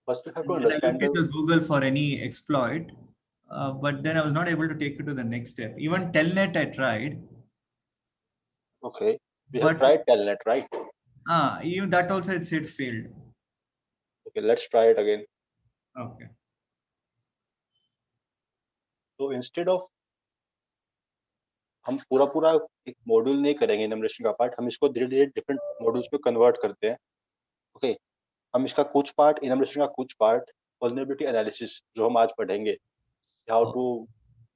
First, we have to And then I understand looked the. into Google for any exploit, but then I was not able to take it to the next step. Even Telnet I tried, Okay, we have but tried Telnet, right? even that also it said failed. Okay, let's try it again. Okay. So instead of हम पूरा पूरा एक module नहीं करेंगे इनमरेशन का part, हम इसको धीरे धीरे डिफरेंट मॉड्यूल्स में कन्वर्ट करते हैं. ओके, हम इसका कुछ पार्ट इनमरेशन का कुछ पार्ट वल्नरेबिलिटी एनालिसिस जो हम आज पढ़ेंगे, हाउ टू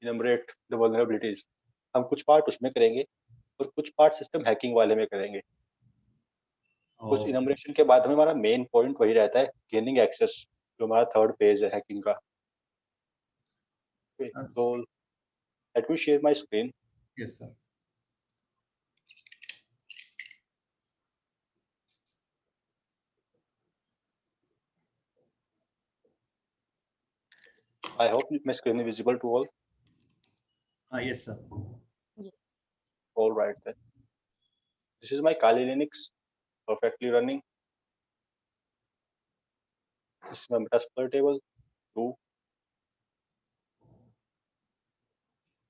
इनमरेट द वल्नरेबिलिटीज, हम कुछ पार्ट उसमें करेंगे और कुछ पार्ट सिस्टम हैकिंग वाले में करेंगे. कुछ इनमरेशन के बाद हमारा मेन पॉइंट वही रहता है, गेनिंग एक्सेस, जो हमारा थर्ड पेज है हैकिंग का. तो let me share my screen. Yes, sir. I hope my screen is visible to all. Yes, sir. All right then. This is my Kali Linux perfectly running. This is my Metasploit table 2.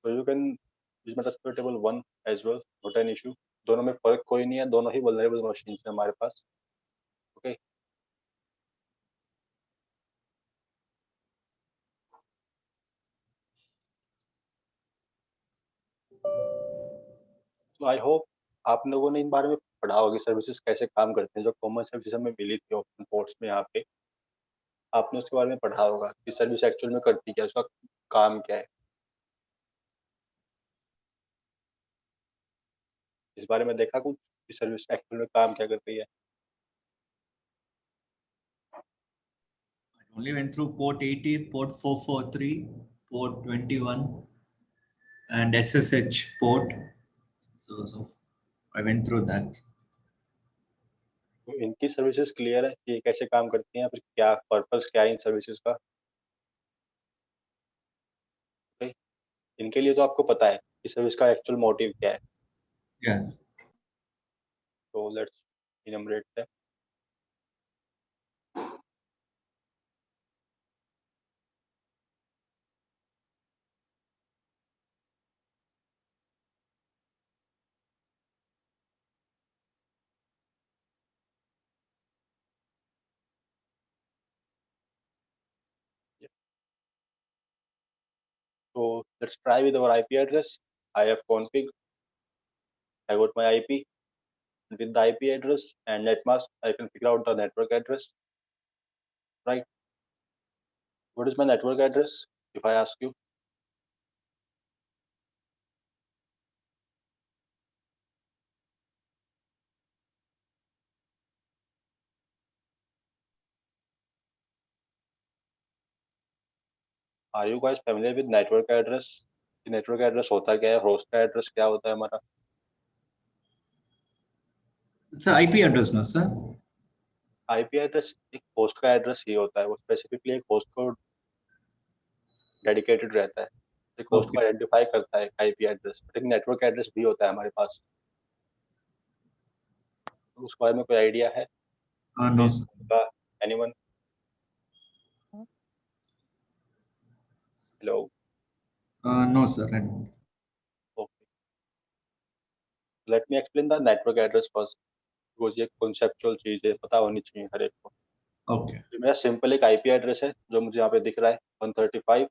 So you can use Metasploit table 1 as well, not an issue. दोनों में फर्क कोई नहीं है, दोनों ही vulnerable machines हैं हमारे पास. Okay. So I hope आप लोगों ने इन बारे में पढ़ा होगा, सर्विसेज कैसे काम करते हैं, जो कॉमन सर्विसेज हमें मिली थी ओपन पोर्ट्स में. यहाँ पे आपने उसके बारे में पढ़ा होगा कि सर्विस एक्चुअल में करती क्या है, उसका काम क्या है. इस बारे में देखा कुछ कि सर्विस एक्चुअल में काम क्या करती है. I only went through port 80, port 443, port 21, and SSH port. So I went through that. तो इनकी सर्विसेज क्लियर है कि ये कैसे काम करती हैं, फिर क्या पर्पस क्या है इन सर्विसेज का. okay? इनके लिए तो आपको पता है कि सर्विस का एक्चुअल मोटिव क्या है. Yes. तो let's enumerate that. So let's try with our IP address. ifconfig. I got my IP. With the IP address and netmask, I can figure out the network address. Right? What is my network address? If I ask you, are you guys familiar with network address? Network address होता क्या है, host का address क्या होता है हमारा. It's an IP address, no, sir? IP address एक host का एड्रेस ही होता है, वो स्पेसिफिकली एक होस्ट को डेडिकेटेड रहता है, एक होस्ट को आइडेंटिफाई करता है आईपी एड्रेस. एक नेटवर्क एड्रेस भी होता है हमारे पास. उस बारे में कोई आइडिया है? No, sir. Anyone? Hello. No, sir. I don't. Okay, let me explain the network address first, because ये कॉन्सेप्चुअल चीज है, पता होनी चाहिए हर एक को. Okay. तो मेरा सिंपल एक आईपी एड्रेस है जो मुझे यहाँ पे दिख रहा है 135.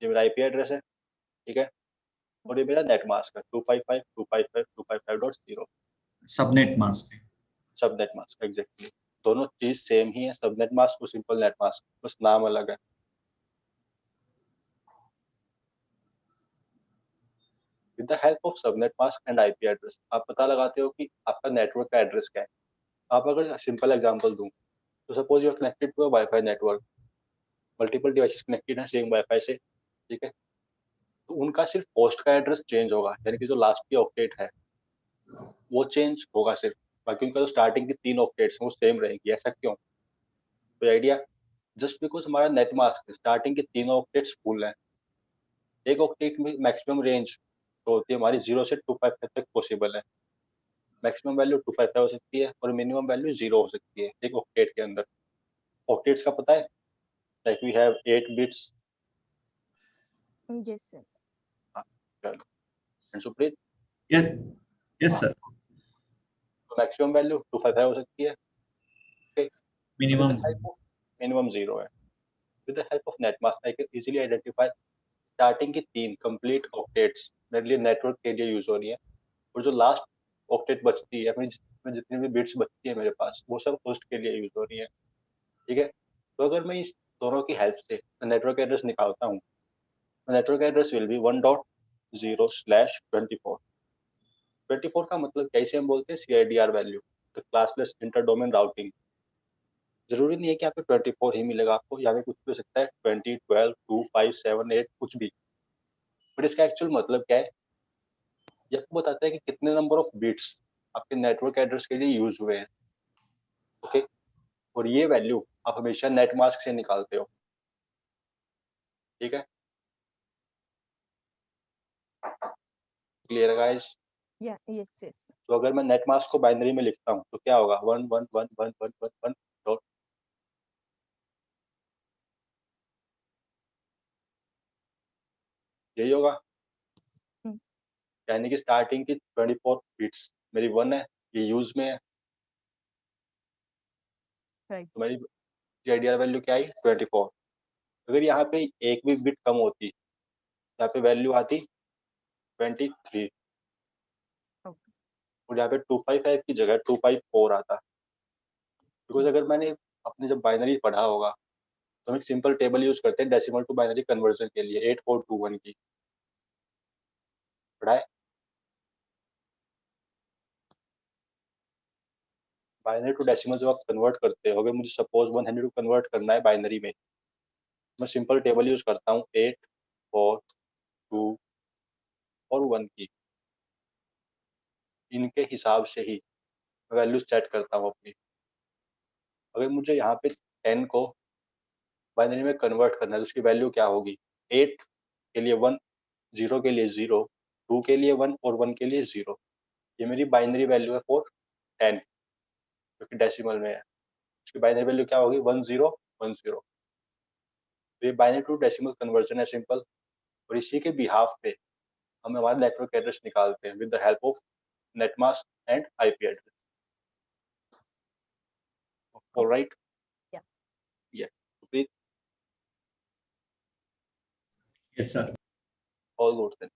ये मेरा आईपी एड्रेस है, ठीक है. और ये मेरा नेट मास्क है 255.255.255.0. Subnet mask. Subnet mask exactly. दोनों चीज सेम ही है, सबनेट मास्क और सिंपल नेट मास्क, बस नाम अलग है. With the help of subnet mask and IP address आप पता लगाते हो कि आपका नेटवर्क का एड्रेस क्या है. आप अगर सिंपल एग्जांपल दूं, तो suppose you are connected to a wifi network, multiple devices connected है सेम वाईफाई से, ठीक है. तो उनका सिर्फ होस्ट का एड्रेस चेंज होगा, यानी कि जो लास्ट की ऑक्टेट है वो चेंज होगा सिर्फ, बाकी उनका जो स्टार्टिंग की 3 ऑक्टेट्स हैं वो सेम रहेगी. ऐसा क्यों? कोई आइडिया? जस्ट बिकॉज हमारा नेट मास्क स्टार्टिंग के 3 ऑक्टेट्स फुल है. एक ऑक्टेट में मैक्सिमम रेंज तो होती है हमारी 0 से 255 तक पॉसिबल है. मैक्सिमम वैल्यू 255 हो सकती है और मिनिमम वैल्यू 0 हो सकती है एक ऑक्टेट के अंदर। ऑक्टेट्स का पता है, लाइक वी हैव 8 बिट्स। Yes, yes. हाँ, चलो। And Supreet, Yes, yes, sir. तो मैक्सिमम वैल्यू 255 हो सकती है, okay, with the Minimum. Help of minimum 0 है। With the help of netmask I can easily identify starting की 3 कंप्लीट ऑक्टेट्स मेरे लिए नेटवर्क के लिए यूज हो रही है, और जो लास्ट ऑक्टेट बचती है, अपनी जिसमें जितनी भी बिट्स बचती है मेरे पास, वो सब होस्ट के लिए यूज हो रही है। ठीक है, तो अगर मैं इस दोनों की हेल्प से नेटवर्क एड्रेस निकालता हूँ, नेटवर्क एड्रेस विल बी 1.0/24। 24 का मतलब कैसे हम बोलते हैं, CIDR वैल्यू, तो क्लासलेस इंटर डोमेन राउटिंग। जरूरी नहीं है कि यहाँ पे 24 ही मिलेगा आपको, यहाँ पे कुछ भी हो सकता है, 20, 12, 2, 5, 7, 8 कुछ भी। बट इसका एक्चुअल मतलब क्या है, ये आपको बताता है कि कितने नंबर ऑफ बिट्स आपके नेटवर्क एड्रेस के लिए यूज हुए हैं। ओके, और ये वैल्यू आप हमेशा नेट मास्क से निकालते हो। ठीक है, क्लियर है गाइस? Yeah, yes, yes. तो अगर मैं नेट मास्क को बाइनरी में लिखता हूँ तो क्या होगा, 1 1 1 1 1 1 डॉट, यही होगा। हम्म। यानी कि स्टार्टिंग की 24 बिट्स मेरी 1 है, ये यूज में है, Right. तो मेरी CIDR वैल्यू क्या आई, 24। अगर यहाँ पे एक भी बिट कम होती, यहाँ पे वैल्यू आती 23, Okay. और यहाँ पे 255 की जगह 254 आता। बिकॉज अगर मैंने अपने जब बाइनरी पढ़ा होगा तो हम एक सिंपल टेबल यूज करते हैं डेसिमल टू बाइनरी कन्वर्जन के लिए, 8421 की पढ़ा है। बाइनरी टू डेसिमल जब आप कन्वर्ट करते हो, अगर मुझे सपोज 100 को कन्वर्ट करना है बाइनरी में, मैं सिंपल टेबल यूज करता हूँ 8, 4, 2 और 1 की। इनके हिसाब से ही वैल्यू सेट करता हूँ अपनी। अगर मुझे यहाँ पे 10 को बाइनरी में कन्वर्ट करना है तो उसकी वैल्यू क्या होगी, 8 के लिए 1, 0 के लिए 0, 2 के लिए 1 और 1 के लिए 0। ये मेरी बाइनरी वैल्यू है फॉर 10, जो कि डेसिमल में है। उसकी बाइनरी वैल्यू क्या होगी, 1010। तो ये बाइनरी टू डेसिमल कन्वर्जन है सिंपल, और इसी के बिहाफ पे हम हमारा नेटवर्क एड्रेस निकालते हैं with the help of netmask and IP address. Alright, Yeah. ये please, Yes, sir. All good then.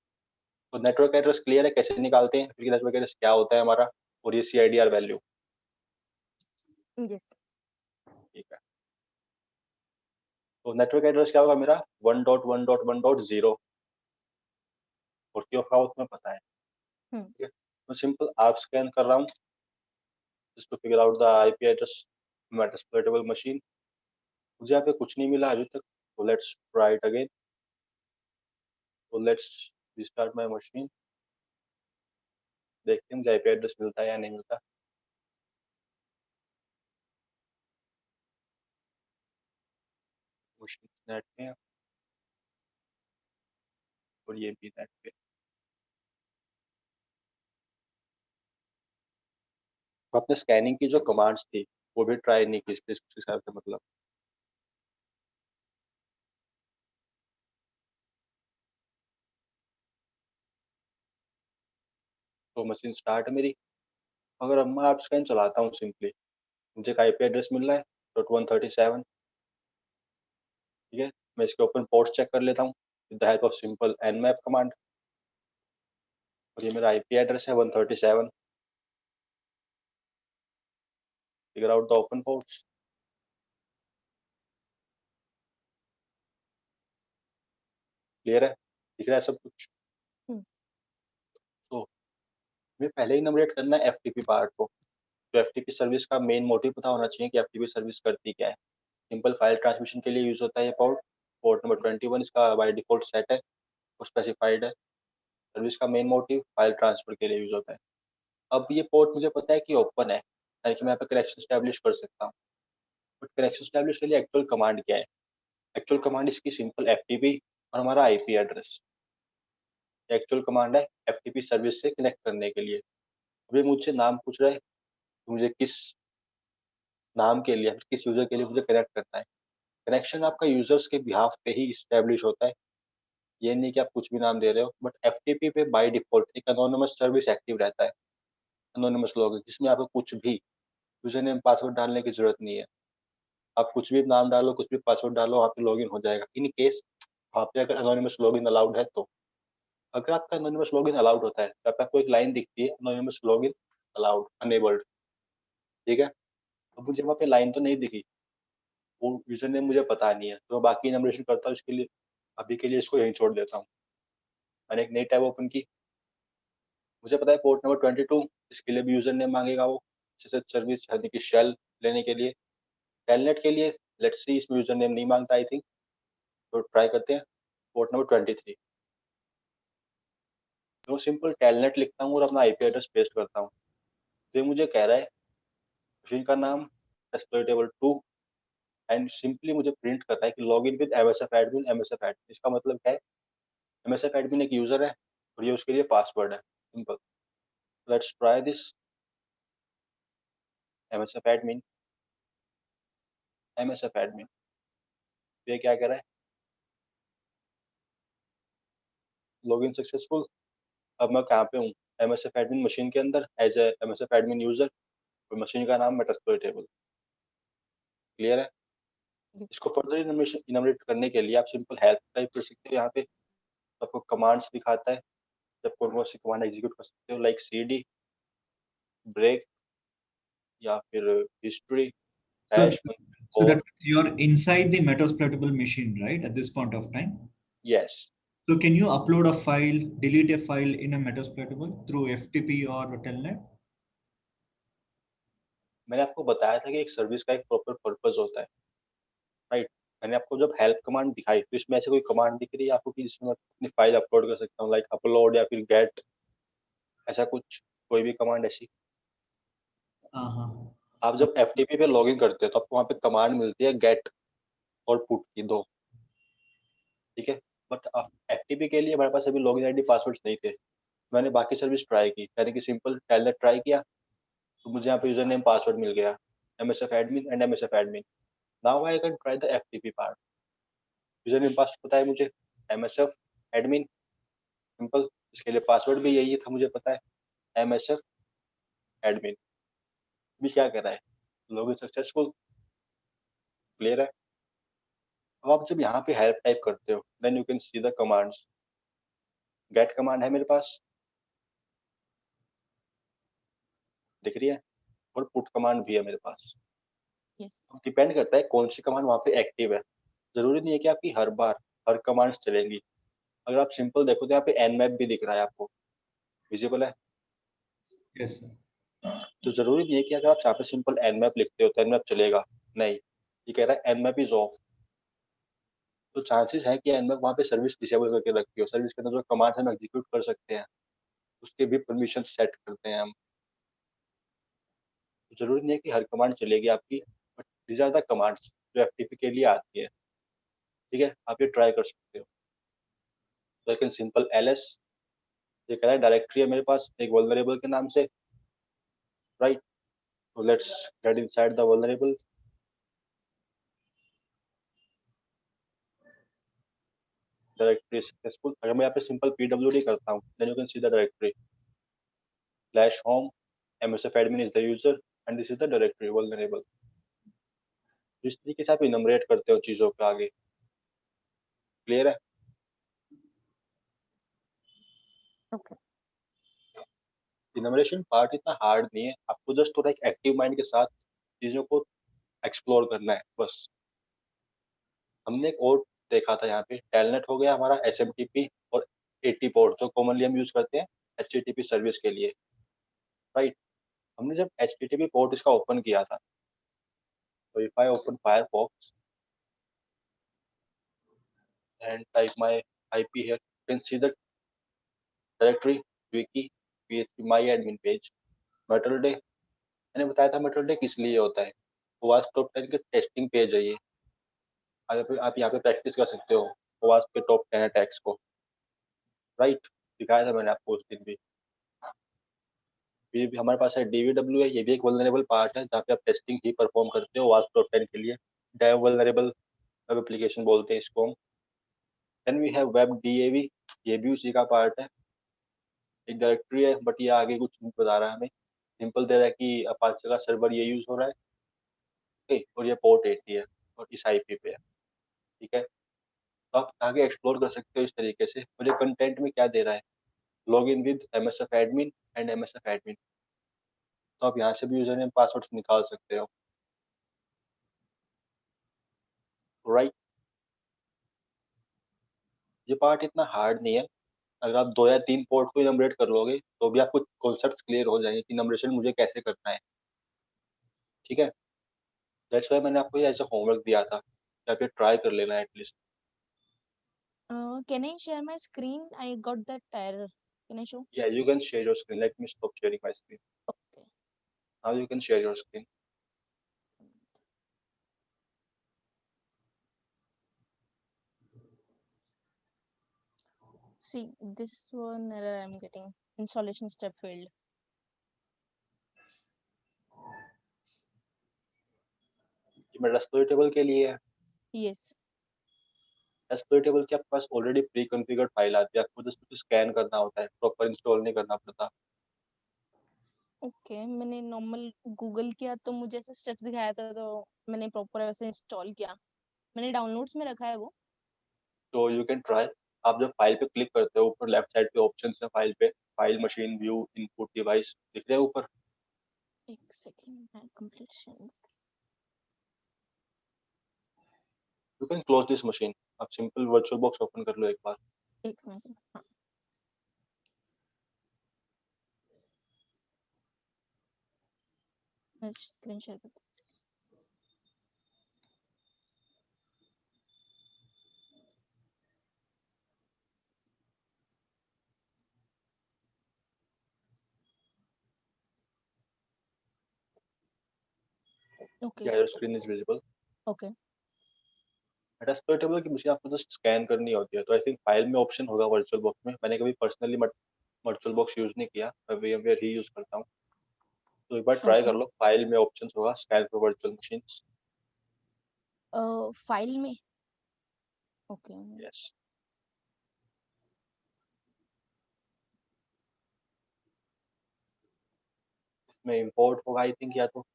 तो नेटवर्क एड्रेस क्लियर है कैसे निकालते हैं, फिर नेटवर्क एड्रेस क्या होता है हमारा, और ये CIDR वैल्यू। Yes. ठीक है, तो नेटवर्क एड्रेस क्या होगा मेरा, 1.1.1.0, और क्यों होगा उसमें पता है। ठीक है, तो सिंपल आप स्कैन कर रहा हूँ just to figure out the IP address metasploitable machine। मुझे यहाँ पे कुछ नहीं मिला अभी तक, तो लेट्स ट्राई इट अगेन। तो लेट्स रिस्टार्ट माय मशीन, देखते हैं मुझे IP एड्रेस मिलता है या नहीं मिलता। मशीन नेट पे है और ये भी नेट पे। तो आपने स्कैनिंग की जो कमांड्स थी वो भी ट्राई नहीं की इस हिसाब से, मतलब तो मशीन स्टार्ट है मेरी। अगर अब मैं आप स्कैन चलाता हूँ सिंपली, मुझे एक IP एड्रेस मिल रहा है .137। ठीक है, मैं इसके ओपन पोर्ट्स चेक कर लेता हूँ with the help of simple nmap command, और ये मेरा IP एड्रेस है 137। Figure out the open ports. Clear है, दिख रहा है सब कुछ। हम्म। तो हमें पहले ही नंबरेट करना है FTP पार्ट को। तो FTP सर्विस का मेन मोटिव पता होना चाहिए कि FTP सर्विस करती क्या है। सिंपल फाइल ट्रांसमिशन के लिए यूज होता है ये पोर्ट, पोर्ट नंबर 21 इसका बाय डिफॉल्ट सेट है और स्पेसिफाइड है। सर्विस का मेन मोटिव फाइल ट्रांसफर के लिए यूज होता है। अब ये पोर्ट मुझे पता है कि ओपन है, यानी कि मैं यहाँ पे कनेक्शन स्टैब्लिश कर सकता हूँ। बट कनेक्शन स्टैब्लिश के लिए एक्चुअल कमांड क्या है, एक्चुअल कमांड इसकी सिंपल FTP और हमारा IP एड्रेस। एक्चुअल कमांड है FTP सर्विस से कनेक्ट करने के लिए। अभी मुझसे नाम पूछ रहा है कि मुझे किस नाम के लिए, किस यूजर के लिए मुझे कनेक्ट करना है। कनेक्शन आपका यूजर्स के बिहाफ पे ही इस्टेब्लिश होता है, ये नहीं कि आप कुछ भी नाम दे रहे हो। बट एफटीपी पे बाय डिफॉल्ट एक एनोनिमस सर्विस एक्टिव रहता है, एनोनिमस लॉगिन, जिसमें आपको कुछ भी यूजर नेम पासवर्ड डालने की जरूरत नहीं है। आप कुछ भी नाम डालो, कुछ भी पासवर्ड डालो, वहाँ पे लॉगिन हो जाएगा। इन केस वहाँ पे अगर एनोनिमस लॉगिन अलाउड है तो। अगर आपका एनोनिमस लॉगिन अलाउड होता है तो आपको एक लाइन दिखती है, एनोनिमस लॉगिन अलाउड अनेबल्ड, ठीक है। अब मुझे वहाँ पे लाइन तो नहीं दिखी, वो यूजर नेम मुझे पता नहीं है, तो मैं बाकी इनोमिनेशन करता हूँ। इसके लिए अभी के लिए इसको यहीं छोड़ देता हूँ। मैंने एक नई टैब ओपन की, मुझे पता है पोर्ट नंबर 22, इसके लिए भी यूजर नेम मांगेगा वो, सर्विस यानी कि शेल लेने के लिए। टेलनेट के लिए लेट्स सी, इसमें यूजर नेम नहीं मांगता आई थिंक, तो ट्राई करते हैं पोर्ट नंबर 23। तो सिंपल टेलनेट लिखता हूँ और अपना आईपी एड्रेस पेस्ट करता हूँ। तो ये मुझे कह रहा है मशीन का नाम exploitable2, एंड सिंपली मुझे प्रिंट करता है कि log in with MSF admin. MSF admin इसका मतलब क्या है? MSF एडमिन एक यूजर है और ये उसके लिए पासवर्ड है, simple. Let's try this MSF admin. MSF admin ये क्या कह रहा है? Login successful. अब मैं कहाँ पे हूँ? MSF एडमिन मशीन के अंदर as a MSF admin user, और मशीन का नाम मेटास्प्लॉइटेबल। क्लियर है? Yes. इसको फर्दर इनोमिनेट करने के लिए आप सिंपल हेल्प टाइप कर सकते हो। यहाँ पे आपको कमांड्स दिखाता है, जब कौन सी कमांड एग्जीक्यूट कर सकते हो, लाइक cd ब्रेक या फिर history So, hash so that और means you're inside the Metasploitable machine, right? At this point of time. Yes. So can you upload a file, delete a file in a Metasploitable through FTP or Telnet? मैंने आपको बताया था कि एक service का एक proper purpose होता है, राइट। मैंने आपको जब हेल्प कमांड दिखाई तो इसमें ऐसे कोई कमांड दिख रही है आपको कि जिसमें मैं अपनी फाइल अपलोड कर सकता हूँ, लाइक अपलोड या फिर गेट, ऐसा कुछ कोई भी कमांड ऐसी? Uh-huh. आप जब एफटीपी पे लॉगिन करते हो तो आपको वहाँ पे कमांड मिलती है गेट और पुट की, दो, ठीक है। बट एफटीपी के लिए हमारे पास अभी लॉगिन आईडी पासवर्ड्स नहीं थे। मैंने बाकी सर्विस ट्राई की, यानी कि सिंपल टेलनेट ट्राई किया, तो मुझे यहाँ पे यूजर नेम पासवर्ड मिल गया, MSF admin and MSF admin। Now I can try the FTP part. User name password पता है मुझे, MSF admin, सिंपल। इसके लिए पासवर्ड भी यही था, मुझे पता है, MSF admin। भी क्या कर रहा है? लॉगिन सक्सेसफुल, क्लियर है। अब आप जब यहाँ पे हेल्प टाइप करते हो then you can see the commands. Get command है मेरे पास, दिख रही है, और पुट कमांड भी है मेरे पास। Yes. डिपेंड करता है कौन सी कमांड वहाँ पे एक्टिव है। जरूरी नहीं है कि आपकी हर बार हर कमांड्स चलेंगी। अगर आप सिंपल देखो तो यहाँ पे nmap भी दिख रहा है आपको, विजिबल है। Yes, sir. तो जरूरी नहीं है कि अगर आप यहाँ पे सिंपल nmap लिखते हो तो nmap चलेगा, नहीं। ये कह रहा है nmap इज ऑफ, तो चांसेस है कि nmap वहाँ पे सर्विस डिसेबल करके रखी हो। सर्विस के अंदर जो कमांड हम एग्जीक्यूट कर सकते हैं उसके भी परमिशन सेट करते हैं हम। तो जरूरी नहीं है कि हर कमांड चलेगी आपकी, but these are the commands जो एफटीपी के लिए आती है, ठीक है। आप ये ट्राई कर सकते हो। लेकिन सिंपल ls, ये कह रहा है डायरेक्टरी है मेरे पास एक वल्नरेबल के नाम से, राइट। तो let's get inside the vulnerable. Directory successful. अगर मैं यहाँ पे सिंपल pwd करता हूँ then you can see the directory slash home, MSF admin is the user and this is the directory vulnerable। जिस तरीके से आप इनमरेट करते हो चीजों के आगे, क्लियर है। Okay. इनमरेशन पार्ट इतना हार्ड नहीं है, आपको जस्ट थोड़ा एक एक्टिव माइंड के साथ चीजों को एक्सप्लोर करना है बस। हमने एक और देखा था यहाँ पे, टेलनेट हो गया हमारा, SMTP और AT पोर्ट जो कॉमनली हम यूज करते हैं HTTP सर्विस के लिए, राइट। हमने जब HTTP पोर्ट इसका ओपन किया था, तो if I open Firefox and type my IP here, you can see the directory wiki php my admin page metal day। मैंने बताया था मेटल डे किस लिए होता है, OWASP टॉप 10 के टेस्टिंग पेज है ये। आप यहाँ पे प्रैक्टिस कर सकते हो OWASP के टॉप 10 अटैक्स को, राइट। दिखाया था मैंने आपको उस दिन भी। भी हमारे पास है DVW है, ये भी एक वल्नरेबल पार्ट है जहाँ पे आप टेस्टिंग ही परफॉर्म करते हो WASP.10 के लिए, डेव वल्नरेबल वेब एप्लीकेशन बोलते हैं इसको हम। Then we have web DAV, ये भी उसी का पार्ट है, एक डायरेक्टरी है बट ये आगे कुछ नहीं बता रहा है हमें, सिंपल दे रहा है कि अपाचे का सर्वर ये यूज हो रहा है, ठीक, और ये पोर्ट 80 है और इस IP पे है, ठीक है। तो आप आगे एक्सप्लोर कर सकते हो इस तरीके से। मुझे कंटेंट में क्या दे रहा है, log in with MSF admin and MSF admin, तो आप यहाँ से भी यूजर नेम पासवर्ड निकाल सकते हो, राइट। ये पार्ट इतना हार्ड नहीं है, अगर आप 2 या 3 पोर्ट को इनमरेट कर लोगे तो भी आपको कॉन्सेप्ट क्लियर हो जाएंगे कि इनमरेशन मुझे कैसे करना है, ठीक है। दैट्स व्हाई मैंने आपको ये ऐसा होमवर्क दिया था कि आप ये ट्राई कर लेना at least. Can I share my screen? I got that error. Can I show? या you can share your screen, let me stop sharing my screen, Okay. Now you can share your screen. See, this one error I'm getting. Installation step failed. ये मेरा रेस्पिरेटेबल के लिए है। Yes. रेस्पिरेटेबल की आपके पास already pre configured file आती है, आपको जस्ट कुछ स्कैन करना होता है, प्रॉपर इंस्टॉल नहीं करना पड़ता। ओके, मैंने नॉर्मल गूगल किया तो मुझे ऐसे स्टेप्स दिखाया था, तो मैंने प्रॉपर वैसे इंस्टॉल किया। मैंने डाउनलोड्स में रखा है वो। तो यू कैन ट्राई, आप जब फाइल पे क्लिक करते हो ऊपर लेफ्ट साइड पे ऑप्शन है फाइल पे, file, machine, view, input device दिख रहा है ऊपर। एक सेकंड, मैं complete. You can close this machine, आप सिंपल वर्चुअल बॉक्स ओपन कर लो एक बार। एक मिनट, हाँ। मैं स्क्रीन शेयर करती हूँ। Okay. Yeah your screen is visible. Okay. रेस्पिरेटेबल की मशीन आपको जस्ट स्कैन करनी होती है, तो आई थिंक फाइल में ऑप्शन होगा वर्चुअल बॉक्स में। मैंने कभी पर्सनली वर्चुअल बॉक्स यूज नहीं किया, मैं VMware ही यूज करता हूँ, तो एक बार ट्राई ओके। कर लो, फाइल में ऑप्शन होगा scan for virtual machine. File में। ओके। यस, इसमें इंपोर्ट होगा आई थिंक, या तो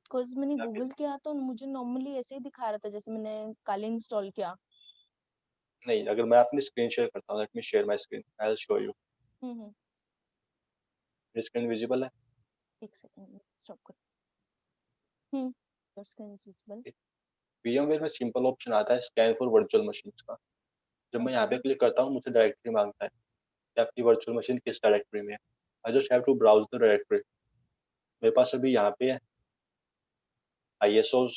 बिकॉज मैंने या फिर गूगल किया तो मुझे नॉर्मली ऐसे ही दिखा रहा था जैसे मैंने कल इंस्टॉल किया। नहीं, अगर मैं अपनी स्क्रीन शेयर करता हूँ, let me share my screen, I will show you. Hmm. Screen visible है। एक सेकंड, स्टॉप कर। Your screen is visible. VMware में सिंपल ऑप्शन आता है स्कैन फॉर वर्चुअल मशीन्स का। जब मैं यहाँ ओके। पे क्लिक करता हूँ मुझे डायरेक्टरी मांगता है कि आपकी वर्चुअल मशीन किस डायरेक्टरी में है। I just have to browse the directory. मेरे पास अभी यहाँ पे है ISOs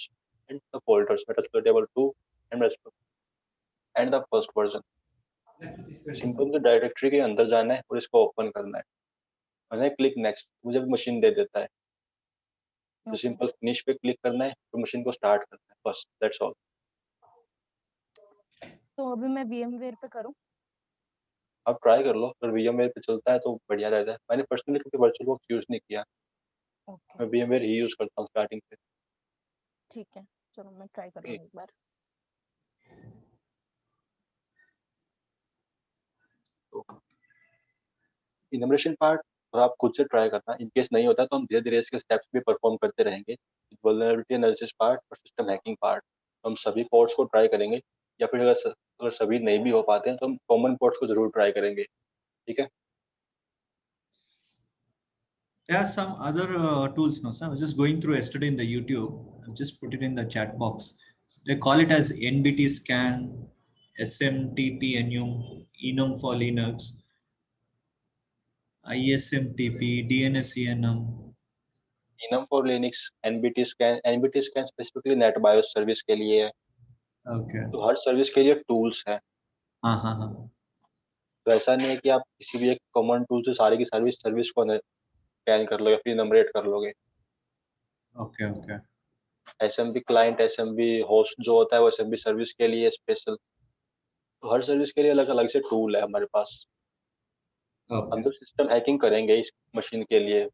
and the folders, Metasploitable 2 and and the first version। Simple तो डायरेक्टरी के अंदर जाना है और इसको ओपन करना है, मैंने क्लिक नेक्स्ट, मुझे मशीन दे देता है, तो ओके। सिंपल फिनिश पे क्लिक करना है तो मशीन को स्टार्ट करना है, बस दैट्स ऑल। तो अभी मैं VMware पे करूँ? आप ट्राई कर लो, अगर VMware पे चलता है तो बढ़िया रहता है। मैंने पर्सनली कभी वर्चुअल बॉक्स यूज नहीं किया, ओके, मैं VMware ही यूज करता हूँ स्टार्टिंग से। ठीक है, चलो मैं ट्राई कर लूँगी एक बार। तो इनोवेशन पार्ट और आप खुद से ट्राई करना, इन केस नहीं होता तो हम धीरे धीरे इसके स्टेप्स भी परफॉर्म करते रहेंगे। वल्नरेबिलिटी एनालिसिस पार्ट और सिस्टम हैकिंग पार्ट, हम सभी पोर्ट्स को ट्राई करेंगे, या फिर अगर सभी नहीं भी हो पाते हैं तो हम कॉमन पोर्ट्स को जरूर ट्राई करेंगे, ठीक है। There are some other tools, no, sir. I was just going through yesterday in the YouTube. I've just put it in the chat box. They call it as NBT scan, SMTP enum for Linux, ISMTP, DNS enum for Linux, NBT scan specifically net BIOS service के लिए है, Okay. तो हर service के लिए tools हैं। हाँ. तो ऐसा नहीं है कि आप किसी भी एक कॉमन टूल से सारी की सर्विस को स्कैन कर लोगे फिर नंबरेट कर लोगे। Okay. SMB client, SMB host जो होता है वो SMB सर्विस के लिए स्पेशल, तो हर सर्विस के लिए अलग अलग से टूल है हमारे पास। हम Okay. जब सिस्टम हैकिंग करेंगे इस मशीन के लिए,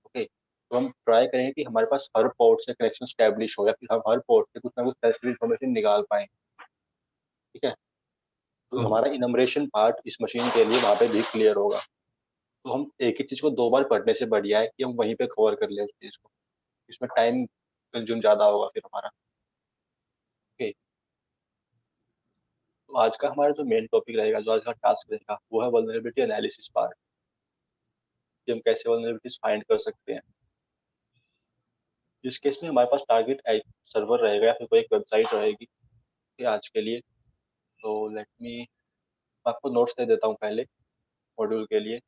ओके, तो हम ट्राई करेंगे कि हमारे पास हर पोर्ट से कनेक्शन स्टैब्लिश हो, या फिर हम हर पोर्ट से कुछ ना कुछ सेंसिटिव इन्फॉर्मेशन निकाल पाए। ठीक है, तो Okay. हमारा इनमरेशन पार्ट इस मशीन के लिए वहाँ पे भी क्लियर होगा। तो हम एक ही चीज को 2 बार पढ़ने से बढ़िया है कि हम वहीं पे कवर कर लें उस चीज को। इसमें टाइम कंज्यूम ज्यादा होगा फिर हमारा। ओके, तो आज का हमारा जो मेन टॉपिक रहेगा, जो आज का टास्क रहेगा, वो है वल्नरेबिलिटी एनालिसिस पार्ट, कि हम कैसे वल्नरेबिलिटीज फाइंड कर सकते हैं। इस केस में हमारे पास टारगेट सर्वर रहेगा या फिर कोई एक वेबसाइट रहेगी कि आज के लिए। तो लेट मी, आपको नोट्स दे देता हूँ पहले मॉड्यूल के लिए।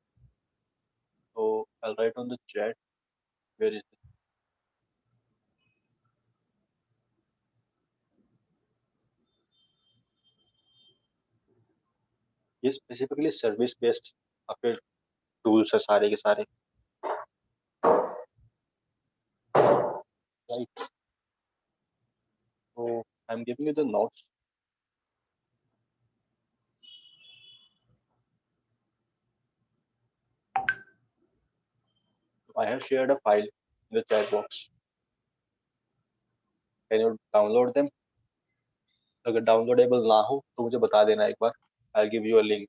तो I write on the chat, where is ये स्पेसिफिकली सर्विस बेस्ड आपके टूल्स है सारे के सारे, राइट। तो I am giving you the notes. I have shared a file in the chat box. Can you download them? अगर downloadable ना हो तो मुझे बता देना एक बार, I'll give you a link.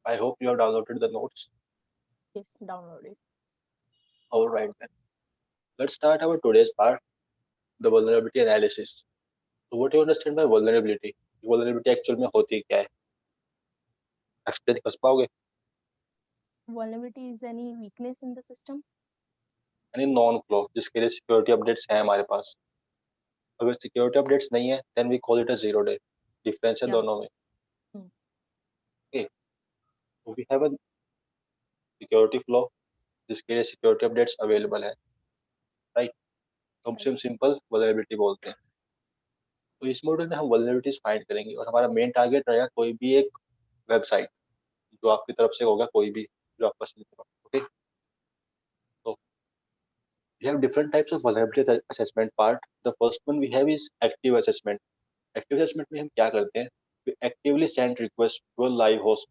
I hope you have downloaded the notes. Yes, download it. All right then. Let's start our today's part, the vulnerability analysis. So what do you understand by vulnerability? Vulnerability actually में होती क्या है? Explain कर पाओगे? Vulnerability is any weakness in the system. यानी non flow, जिसके लिए security updates हैं हमारे पास। अगर सिक्योरिटी अपडेट्स नहीं है, then we call it a zero day. Difference है Yeah. दोनों में। Hmm. Okay, so we have a security flow जिसके लिए सिक्योरिटी अपडेट्स अवेलेबल है, राइट। तो हम सिंपल वल्नरेबिलिटी बोलते हैं। तो इस मॉड्यूल में हम वल्नरेबिलिटीज फाइंड करेंगे और हमारा मेन टारगेट रहेगा कोई भी एक वेबसाइट जो आपकी तरफ से होगा, कोई भी जो आप पसंद करो। ओके, तो we have different types of vulnerability assessment part. The first one we have is active assessment. Active assessment में हम क्या करते हैं? We actively send request to a live host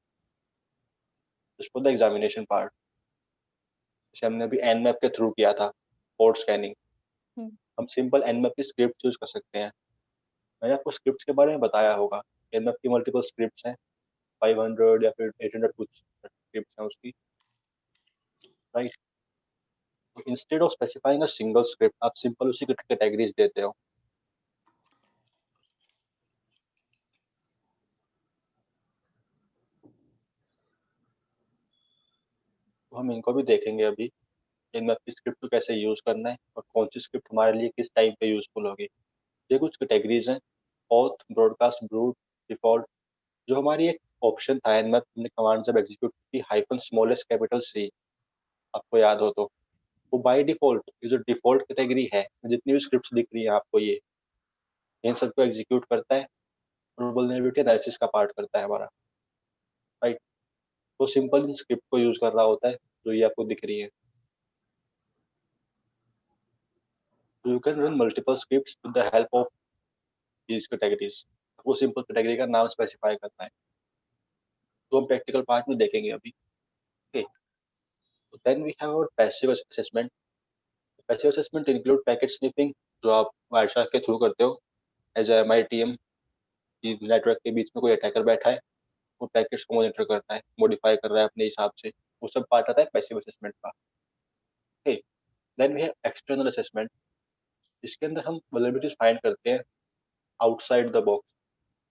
just for the examination part. जैसे हमने अभी nmap के through किया था पोर्ट स्कैनिंग, हम सिंपल nmap की स्क्रिप्ट यूज कर सकते हैं। मैंने आपको स्क्रिप्ट के बारे में बताया होगा। nmap की मल्टीपल स्क्रिप्ट्स हैं, 500 या फिर 800 कुछ स्क्रिप्ट्स हैं उसकी, राइट। तो instead of specifying a single script, आप सिंपल उसी की कैटेगरीज देते हो। तो हम इनको भी देखेंगे अभी, इनमें आपकी स्क्रिप्ट को कैसे यूज करना है और कौन सी स्क्रिप्ट हमारे लिए किस टाइम पे यूजफुल होगी। ये कुछ कैटेगरीज हैं, ऑथ, ब्रॉडकास्ट, ब्रूट, डिफॉल्ट। जो हमारी एक ऑप्शन था इनमें, हमने कमांड जब एग्जीक्यूट की हाइफन स्मॉलेस्ट कैपिटल सी, आपको याद हो तो, वो बाय डिफॉल्ट ये जो डिफॉल्ट कैटेगरी है, जितनी भी स्क्रिप्ट्स दिख रही है आपको, ये इन सबको एग्जीक्यूट करता है और वल्नरेबिलिटी एनालिसिस का पार्ट करता है हमारा, राइट। तो सिंपल इन स्क्रिप्ट को यूज कर रहा होता है जो ये आपको दिख रही है। So you can run multiple scripts with the help of these categories. वो सिंपल कैटेगरी का नाम स्पेसिफाई करना है, तो हम प्रैक्टिकल पार्ट में देखेंगे अभी। ओके, तो then we have our passive assessment. Passive assessment include packet sniffing, जो आप वायरशार्क के थ्रू करते हो एज ए MITM, कि नेटवर्क के बीच में कोई अटैकर बैठा है, वो पैकेट्स को मॉनिटर करता है, मॉडिफाई कर रहा है अपने हिसाब से, वो सब पार्ट आता है पैसिव असेसमेंट का। Okay, then we have external assessment, इसके अंदर हम वल्नरेबिलिटीज फाइंड करते हैं आउटसाइड द बॉक्स।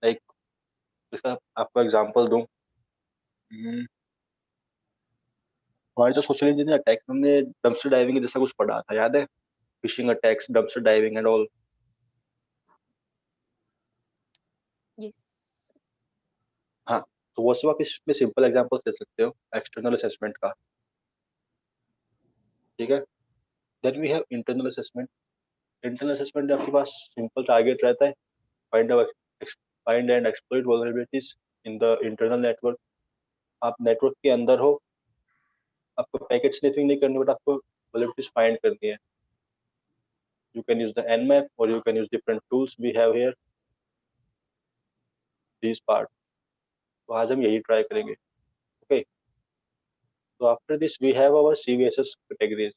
लाइक इसका आपको एग्जांपल दूं, हमारे जो सोशल इंजीनियर अटैक, हमने डंपस्टर डाइविंग जैसा कुछ पढ़ा था, याद है? Phishing attacks, dumpster diving and all. Yes. हाँ, तो वो सब आप इसमें सिंपल एग्जांपल ले सकते हो एक्सटर्नल असेसमेंट का, ठीक है। Then we have internal assessment. Internal assessment में आपके पास सिंपल टारगेट रहता है, find and exploit vulnerabilities in the internal network. आप नेटवर्क के अंदर हो, आपको पैकेट स्निफिंग नहीं करनी, बट आपको वल्नरेबिलिटीज फाइंड करनी है। You can use the Nmap or you can use different tools we have here, these part. तो आज हम यही ट्राई करेंगे, ओके। तो after this we have our CVSS categories.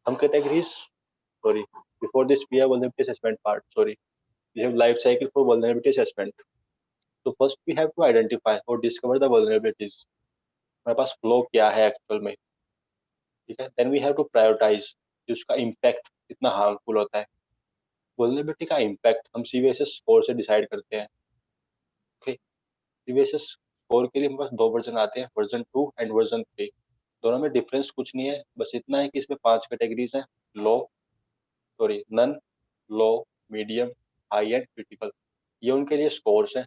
हम categories, sorry, before this we have vulnerability assessment part, sorry, we have life cycle for vulnerability assessment. So first we have to identify or discover the vulnerabilities. हमारे पास flow क्या है actual में, ठीक है। Then we have to prioritize कि उसका impact कितना harmful होता है। वल्नरेबिलिटी का इम्पैक्ट हम CVSS स्कोर से डिसाइड करते हैं, ओके। CVSS स्कोर के लिए हमारे पास 2 वर्जन आते हैं, वर्जन 2 एंड वर्जन 3। दोनों में डिफरेंस कुछ नहीं है, बस इतना है कि इसमें 5 कैटेगरीज हैं, none, low, medium, high and critical. ये उनके लिए स्कोर्स हैं।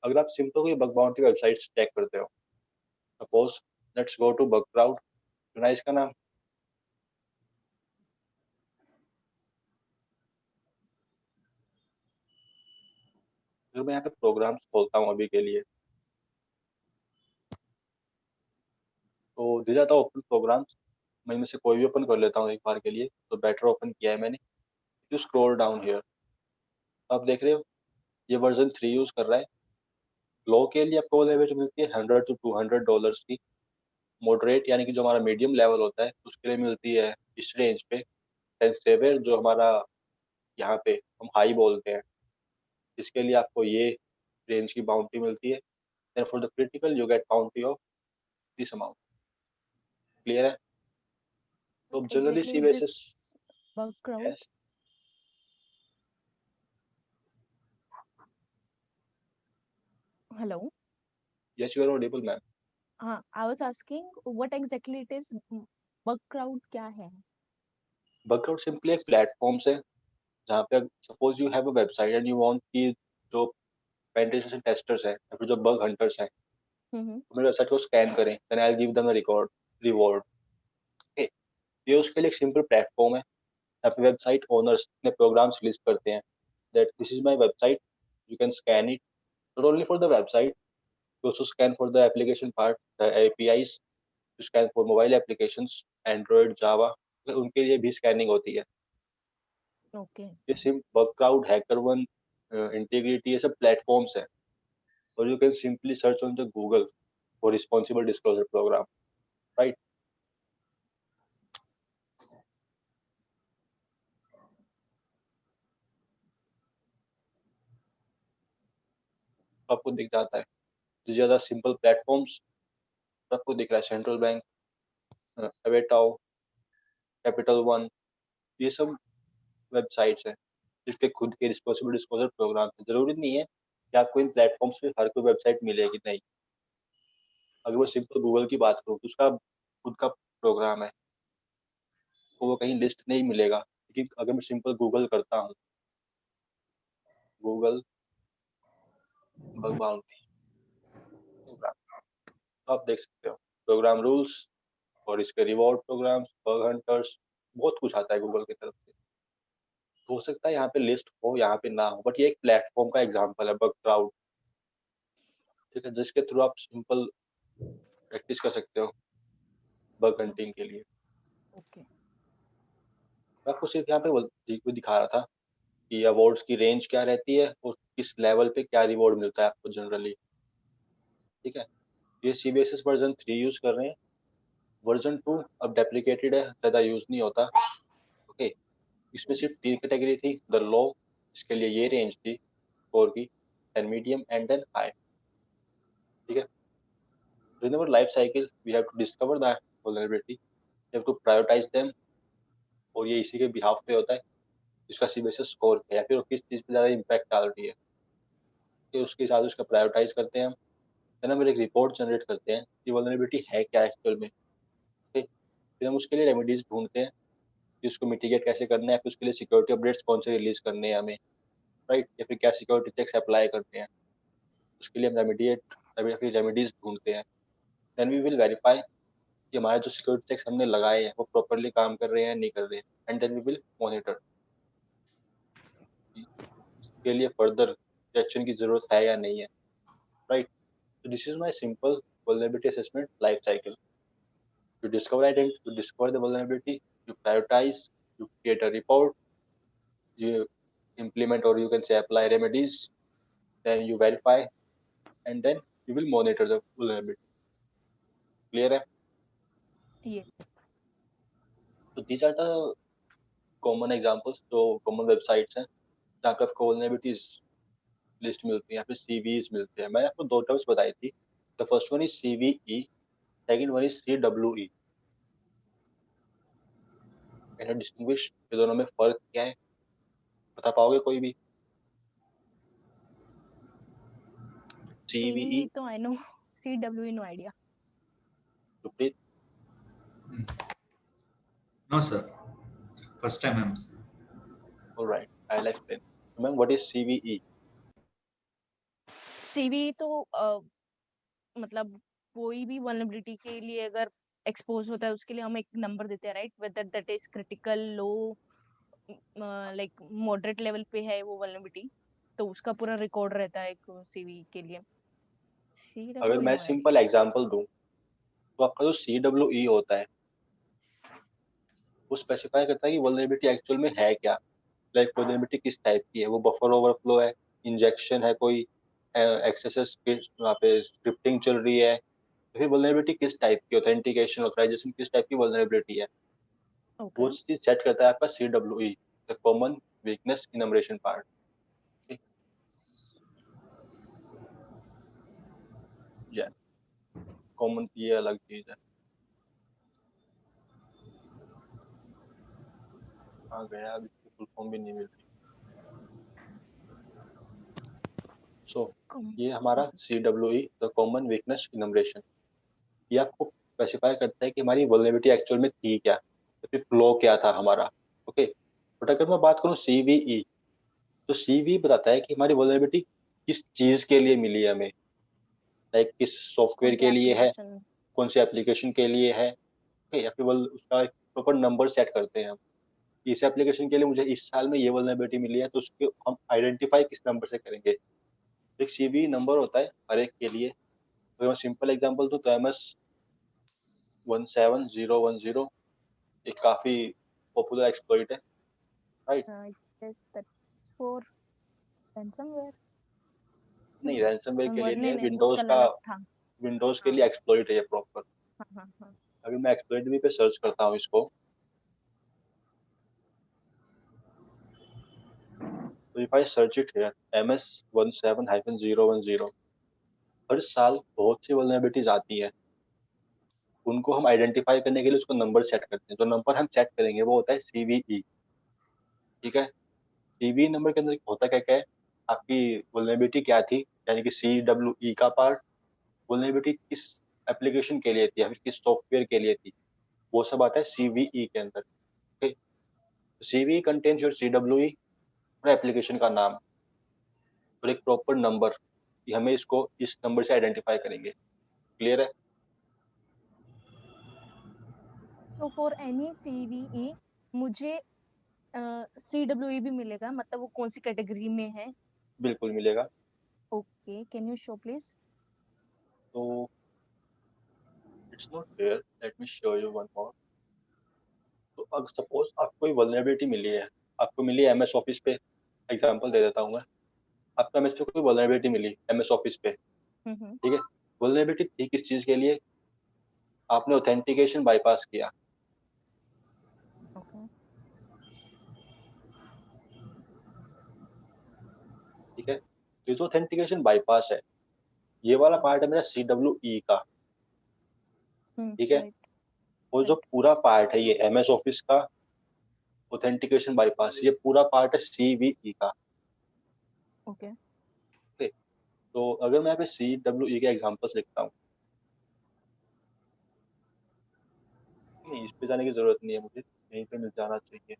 अगर आप सिंपल कोई बग बाउंटी वेबसाइट चेक करते हो, सपोज लेट्स गो टू बगक्राउड, सुना है इसका नाम? अगर मैं यहाँ पे प्रोग्राम्स खोलता हूँ अभी के लिए, तो दिया जाता है ओपन प्रोग्राम्स, मैं इनमें से कोई भी ओपन कर लेता हूँ एक बार के लिए। तो बेटर ओपन किया है मैंने। यू स्क्रॉल डाउन हियर, आप देख रहे हो ये वर्जन 3 यूज कर रहा है। लो के लिए आपको लेवल मिलती है $100 to $200 की। मॉडरेट यानी कि जो हमारा मीडियम लेवल होता है उसके लिए मिलती है इस रेंज पे 10 जो हमारा यहाँ पे हम हाई बोलते हैं, इसके लिए आपको ये रेंज की बाउंटी मिलती है। Then for the critical you get bounty of this amount. Clear है? तो What generally exactly is CVSS, this bug crowd? yes, Hello. yes, you are audible ma'am. I was asking what exactly it is. Bug crowd क्या है? बगआउट simply एक platform है जहाँ पे suppose you have a website and you want कि जो penetration testers हैं या फिर जो बग हंटर्स हैं हम्म। मेरे वेबसाइट को स्कैन करें, then I will give them a reward, okay. ये उसके लिए एक सिंपल प्लेटफॉर्म है। यहाँ पे वेबसाइट ओनर्स अपने प्रोग्राम्स लिस्ट करते हैं that this is my website, you can scan it. Not only for the website, you also scan for the application part, the APIs, you scan for mobile applications, Android, Java, उनके लिए भी scanning होती है। Okay. ये सिर्फ Bugcrowd, hacker one, integrity, ये सब platforms हैं। और you can simply search on the Google for responsible disclosure program, right. आपको दिख जाता है ज्यादा सिंपल प्लेटफॉर्म्स, आपको दिख रहा है सेंट्रल बैंक, एवेटाओ, कैपिटल वन, ये सब वेबसाइट्स हैं जिसके खुद के रिस्पॉन्सिबल डिस्क्लोजर प्रोग्राम है। जरूरी नहीं है कि आपको इन प्लेटफॉर्म्स पे हर कोई वेबसाइट मिलेगी, नहीं। अगर वो सिंपल गूगल की बात करूँ तो उसका खुद का प्रोग्राम है, तो वो कहीं लिस्ट नहीं मिलेगा। लेकिन अगर मैं सिंपल गूगल करता हूँ, गूगल बग बाउंटी प्रोग्राम, तो आप देख सकते हो प्रोग्राम रूल्स और इसके रिवॉर्ड प्रोग्राम्स, बग हंटर्स, बहुत कुछ आता है गूगल की तरफ से। तो हो सकता है यहाँ पे लिस्ट हो, यहाँ पे ना हो, बट ये एक प्लेटफॉर्म का एग्जांपल है बग क्राउड, ठीक है, जिसके थ्रू आप सिंपल प्रैक्टिस कर सकते हो बग हंटिंग के लिए। Okay. मैं आपको सिर्फ यहाँ पे दिखा रहा था कि अवार्ड्स की रेंज क्या रहती है और किस लेवल पे क्या रिवॉर्ड मिलता है आपको जनरली, ठीक है। ये CBSS वर्जन 3 यूज कर रहे हैं। वर्जन 2 अब डेप्लीकेटेड है, ज़्यादा यूज नहीं होता, ओके। इसमें सिर्फ 3 कैटेगरी थी, द लो, इसके लिए ये रेंज थी स्कोर की, and medium and then high, ठीक है। So in our life cycle we have to discover that vulnerability, we have to prioritize them, और ये इसी के बिहाफ पे होता है इसका CBSS स्कोर है या फिर वो किस चीज़ पे ज़्यादा इम्पैक्ट डाल रही है, कि उसके हिसाब से उसका प्रायोरिटाइज करते हैं हम। देन हम एक रिपोर्ट जनरेट करते हैं कि वल्नरेबिलिटी है क्या एक्चुअल में, ठीक। फिर हम उसके लिए रेमेडीज ढूंढते हैं कि उसको मिटिगेट कैसे करना है, फिर उसके लिए सिक्योरिटी अपडेट्स कौन से रिलीज करने हैं हमें, राइट, या फिर क्या सिक्योरिटी चेक्स अप्लाई करते हैं, उसके लिए हम रेमेडिएट तभी अपनी रेमेडीज ढूंढते हैं। देन वी विल वेरीफाई कि हमारे जो सिक्योरिटी चेक्स हमने लगाए हैं वो प्रॉपरली काम कर रहे हैं नहीं कर रहे हैं, and then we will monitor के लिए फर्दर एक्शन की जरूरत है या नहीं है, right. So this is my simple vulnerability assessment life cycle. You discover the vulnerability, you prioritize, you create a report, you implement or you can say apply remedies, then you verify, and then you will monitor the vulnerability. Clear है? Yes. So these are the common examples, जो common websites हैं जहाँ पे आपको vulnerabilities list मिलती है या फिर CVEs मिलते हैं। मैंने आपको दो terms बताई थी। The first one is CVE, second one is CWE. Can you distinguish ये दोनों में फर्क क्या है? बता पाओगे कोई भी? CVE, CVE तो I know. CWE no idea. Supreet? No, sir. First time I'm saying. All right, I'll explain. Ma'am, what is CVE? CVE तो मतलब कोई भी vulnerability के लिए अगर एक्सपोज होता है उसके लिए हम एक नंबर देते हैं, right, whether that is critical, low, like moderate level पे है वो vulnerability, तो उसका पूरा रिकॉर्ड रहता है एक सीवी के लिए। अगर CWE मैं नो आइडिया। सिंपल एग्जांपल दूं तो आपका जो CWE होता है वो स्पेसिफाई करता है कि वल्नरेबिलिटी एक्चुअल में है क्या, लाइक वल्नरेबिलिटी किस टाइप की है, वो बफर ओवरफ्लो है, इंजेक्शन है, कोई एक्सेस वहाँ पे स्क्रिप्टिंग चल रही है, तो फिर वल्नरेबिलिटी किस टाइप की, ऑथेंटिकेशन ऑथराइजेशन किस टाइप की वल्नरेबिलिटी है, ओके। वो चीज सेट करता है आपका CWE, the common weakness enumeration part. या कॉमन ये अलग चीज है। हाँ गया, अभी फुल फॉर्म भी नहीं मिल रही। सो ये हमारा CWE, द कॉमन वीकनेस इनमरेशन, ये आपको स्पेसिफाई करता है कि हमारी वल्नरेबिलिटी एक्चुअल में थी क्या, तो फिर फ्लो क्या था हमारा। ओके, बट अगर मैं बात करूँ CVE, तो CVE बताता है कि हमारी वल्नरेबिलिटी किस चीज के लिए मिली है हमें, लाइक किस कौन सॉफ्टवेयर सी के लिए है, एप्लीकेशन। कौन से एप्लीकेशन के लिए है। ओके, या फिर उसका प्रॉपर नंबर सेट करते हैं हम, इस एप्लीकेशन के लिए मुझे इस साल में ये वल्नरेबिलिटी मिली है, तो उसके हम आइडेंटिफाई किस नंबर से करेंगे। एक CVE नंबर होता है हर एक के लिए। तो मैं सिंपल एग्जांपल दूं तो MS 17010 एक काफी पॉपुलर एक्सप्लॉइट है, right. I guess that for ransomware. नहीं, रैंसमवेयर के लिए नहीं है, वर्णन है उसका अलग था। विंडोज के हाँ लिए एक्सप्लॉइट है ये प्रॉपर। हाँ हाँ हाँ। अगर मैं एक्सप्लॉइट भी पे सर्च करता हूँ इसको, तो if I search it here MS 17-010, हर साल बहुत सी वल्नरेबिलिटीज आती है, उनको हम आइडेंटिफाई करने के लिए उसको नंबर सेट करते हैं। जो नंबर हम सेट करेंगे वो होता है CVE, ठीक है। CVE नंबर के अंदर होता क्या क्या है, आपकी वल्नरेबिलिटी क्या थी, यानी कि CWE का पार्ट, वल्नरेबिलिटी किस एप्लीकेशन के लिए थी या फिर किस सॉफ्टवेयर के लिए थी, वो सब आता है CVE के अंदर। Okay, CVE contains your CWE और एप्लीकेशन का नाम और एक प्रॉपर नंबर कि हमें इसको इस नंबर से आइडेंटिफाई करेंगे। क्लियर है? सो फॉर एनी सीवीई मुझे CWE भी मिलेगा, मतलब वो कौन सी कैटेगरी में है? बिल्कुल मिलेगा। Okay, can you show please? तो it's not here, let me show you one more. तो अगर सपोज आपको कोई वल्नरेबिलिटी मिली है, आपको मिली है MS ऑफिस पे, एग्जांपल दे देता हूँ मैं, आपको MS पे कोई वल्नरेबिलिटी मिली MS ऑफिस पे, हम्म। ठीक है। वल्नरेबिलिटी थी किस चीज के लिए, आपने ऑथेंटिकेशन बाईपास किया, ओके। ठीक है। ये जो ऑथेंटिकेशन बाईपास है, ये वाला पार्ट है मेरा CWE का, ठीक है। राइट और जो राइट। पूरा पार्ट है ये MS ऑफिस का ऑथेंटिकेशन बाईपास, ये पूरा पार्ट है CVE का। ओके। ठीक है? तो अगर मैं यहाँ पे CWE के एग्जांपल्स लिखता हूँ, नहीं इस पे जाने की जरूरत नहीं है मुझे, यहीं पे मिल जाना चाहिए।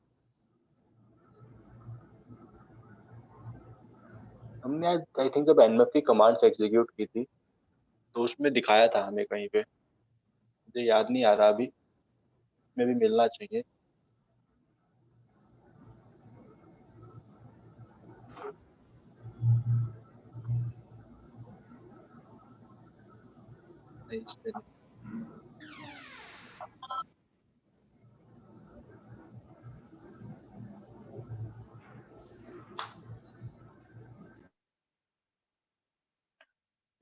हमने आज आई थिंक जब NMF की कमांड्स एग्जीक्यूट की थी, तो उसमें दिखाया था हमें कहीं पे, मुझे याद नहीं आ रहा अभी, में भी मिलना चाहिए। नहीं, इसमें नहीं।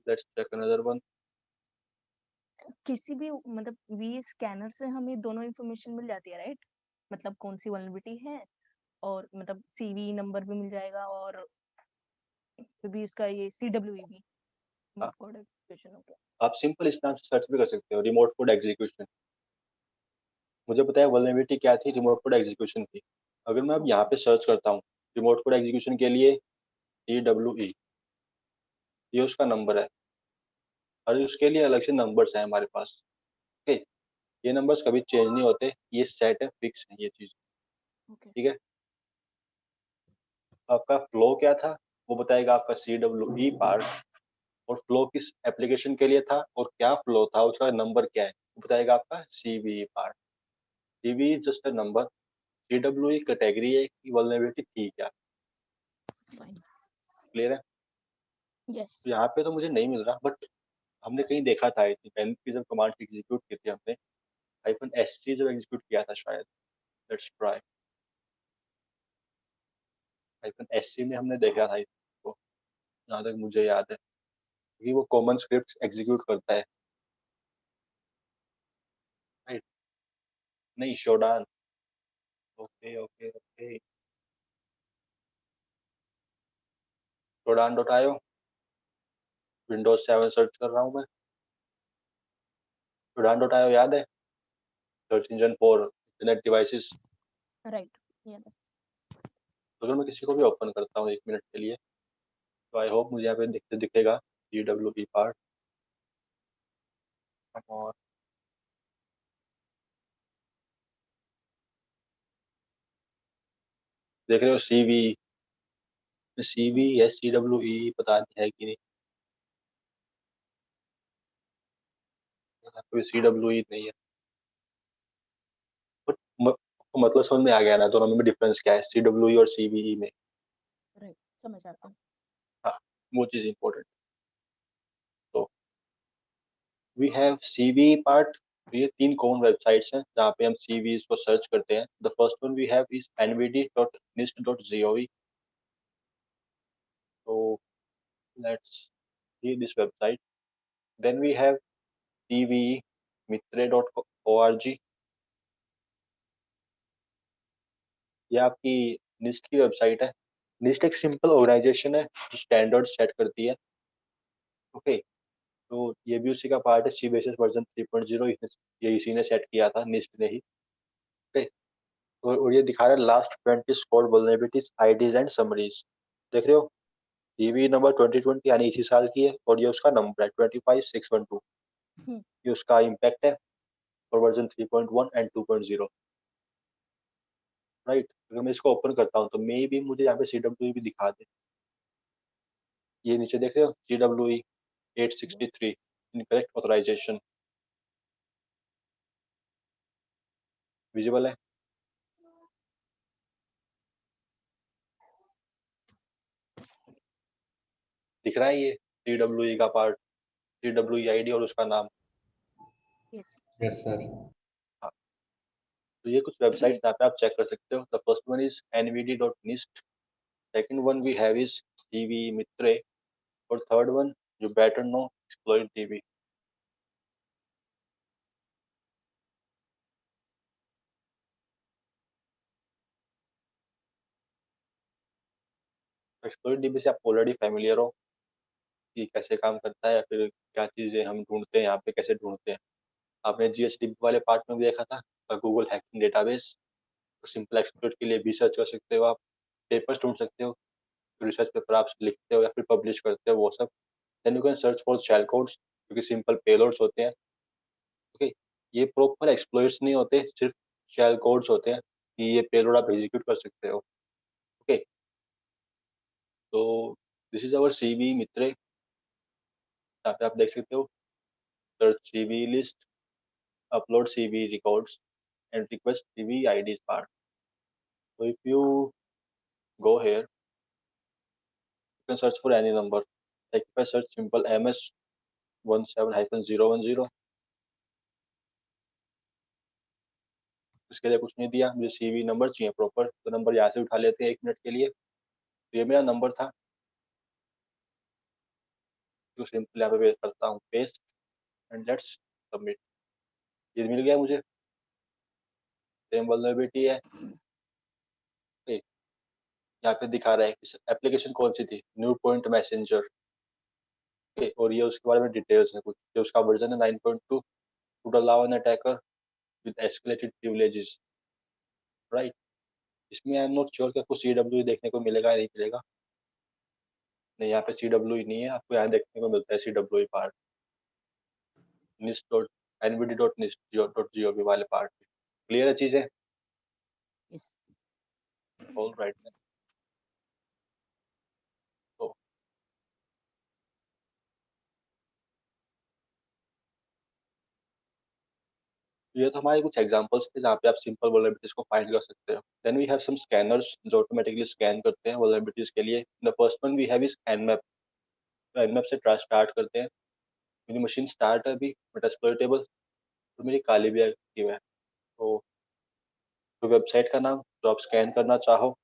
Let's check another one. किसी भी मतलब वी स्कैनर से हमें दोनों इन्फॉर्मेशन मिल जाती है राइट, मतलब कौन सी वल्नरेबिलिटी है और मतलब सीवी नंबर भी मिल जाएगा और फिर भी इसका ये CWE भी हाँ, कोड एग्जीक्यूशन हो गया। आप सिंपल इस नाम से सर्च भी कर सकते हो, रिमोट कोड एग्जीक्यूशन। मुझे पता है वल्नरेबिलिटी क्या थी, रिमोट कोड एग्जीक्यूशन थी। अगर मैं अब यहाँ पे सर्च करता हूँ रिमोट कोड एग्जीक्यूशन के लिए CWE, ये उसका नंबर है, और उसके लिए अलग से नंबर्स हैं हमारे पास। ओके, ये नंबर्स कभी चेंज नहीं होते, ये सेट है, फिक्स है ये चीज। ओके ठीक है, आपका फ्लो क्या था वो बताएगा आपका CWE पार्ट, और फ्लो किस एप्लीकेशन के लिए था और क्या फ्लो था, उसका नंबर क्या है वो बताएगा आपका CVE part. CVE just a number, CWE category है कि वल्नरेबिलिटी थी क्या। फाइन क्लियर है। यस तो यहाँ पे तो मुझे नहीं मिल रहा, बट हमने कहीं देखा था, आई थिंक एनपी जब कमांड एग्जीक्यूट की थी हमने, -SC जब एग्जीक्यूट किया था शायद। Let's try. -SC में हमने देखा था इसको, जहाँ तक मुझे याद है, क्योंकि वो कॉमन स्क्रिप्ट एग्जीक्यूट करता है। राइट, नहीं शोडान। ओके ओके ओके, शोडान डॉट आयो, विंडोज 7 सर्च कर रहा हूँ मैं। शोडान डॉट आयो याद है, search engine for internet devices. Right ये तो अगर मैं किसी को भी ओपन करता हूँ 1 मिनट के लिए, तो आई होप मुझे यहाँ पे दिखेगा CWE पार्ट। और देख रहे हो CV या CWE पता नहीं है कि नहीं, कोई CWE नहीं है, बट मतलब समझ में आ गया ना दोनों में डिफरेंस क्या है, CWE और CVE में। राइट समझ आता हूँ। हाँ, वो चीज़ इम्पोर्टेंट। तो वी हैव CVE पार्ट। ये 3 कॉमन वेबसाइट्स हैं जहाँ पे हम CVEs को सर्च करते हैं। The first one we have is nvd.nist.gov। तो let's see this website. Then we have cvemitre.org। ये आपकी निस्ट की वेबसाइट है। निस्ट एक सिंपल ऑर्गेनाइजेशन है जो स्टैंडर्ड सेट करती है। ओके, तो ये भी उसी का पार्ट है, सी बेसिस वर्जन 3.0 ये इसी ने सेट किया था, निस्ट ने ही। ओके, और ये दिखा रहा है last 20 score vulnerabilities IDs and summaries. देख रहे हो, डीवी नंबर 2020 यानी इसी साल की है, और ये उसका नंबर है 25612। ये उसका इम्पैक्ट है फॉर वर्जन 3.1 एंड 2.0। राइट, अगर मैं इसको ओपन करता हूँ तो मे भी मुझे यहाँ पे CWE भी दिखा दे। ये नीचे देख रहे हो, CWE 863 yes incorrect authorization, visible है। दिख रहा है ये CWE का पार्ट, CWE आईडी और उसका नाम। Yes Yes, sir. हाँ, तो ये कुछ वेबसाइट्स यहाँ पे आप चेक कर सकते हो। The first one is nvd.nist, second one we have is CV MITRE, और थर्ड वन जो better know exploit DB। Exploit DB से आप ऑलरेडी फैमिलियर हो कि कैसे काम करता है, या फिर क्या चीज़ें हम ढूंढते हैं यहाँ पे, कैसे ढूंढते हैं। आपने GHDB वाले पार्ट में भी देखा था, गूगल हैकिंग डेटाबेस। तो सिंपल एक्सप्लॉइट के लिए भी सर्च कर सकते हो आप, पेपर्स ढूंढ सकते हो, रिसर्च पेपर आप लिखते हो या फिर पब्लिश करते हो वो सब। Then you can search for shell codes, जो कि सिंपल पेलोड्स होते हैं। ओके, ये प्रॉपर एक्सप्लॉइट्स नहीं होते, सिर्फ शेल कोड्स होते हैं कि ये पेलोड आप एग्जीक्यूट कर सकते हो। ओके, तो दिस इज अवर CV मित्रे, यहाँ पे आप देख सकते हो search CV list, upload CV records, and request CV IDs part. So if you go here, you can search for any number. Like if I search simple MS 17-010, इसके लिए कुछ नहीं दिया, मुझे CV नंबर चाहिए प्रॉपर, तो number यहाँ से उठा लेते हैं 1 मिनट के लिए। तो ये मेरा नंबर था, जो सिंपल यहाँ पे करता हूँ पेस्ट एंड लेट्स सबमिट। ये मिल गया मुझे, सेम वल्नरेबिलिटी है। ठीक, यहाँ पे दिखा रहा है कि एप्लीकेशन कौन सी थी, न्यू पॉइंट मैसेंजर। और ये उसके बारे में डिटेल्स है कुछ, ये उसका वर्जन है 9.2, to allow an attacker with escalated privileges, right. इसमें आई एम नॉट श्योर कि आपको CW देखने को मिलेगा या नहीं मिलेगा। नहीं, यहाँ पे CW नहीं है, आपको यहाँ देखने को मिलता है CW पार्ट, nist.nvd.nist.gov वाले पार्ट। क्लियर है चीजें? Yes. All right. तो ये तो हमारे कुछ एग्जांपल्स थे जहाँ पे आप सिंपल वल्नरेबिलिटीज को फाइंड कर सकते हो। Then we have some scanners जो ऑटोमेटिकली स्कैन करते हैं वल्नरेबिलिटीज के लिए। The first one we have is Nmap। Nmap से स्टार्ट करते हैं। मेरी मशीन स्टार्ट है अभी, बट एक्सप्लॉइटेबल, तो मेरी काली भी एक्टिव है। तो वेबसाइट का नाम जो आप स्कैन करना चाहो,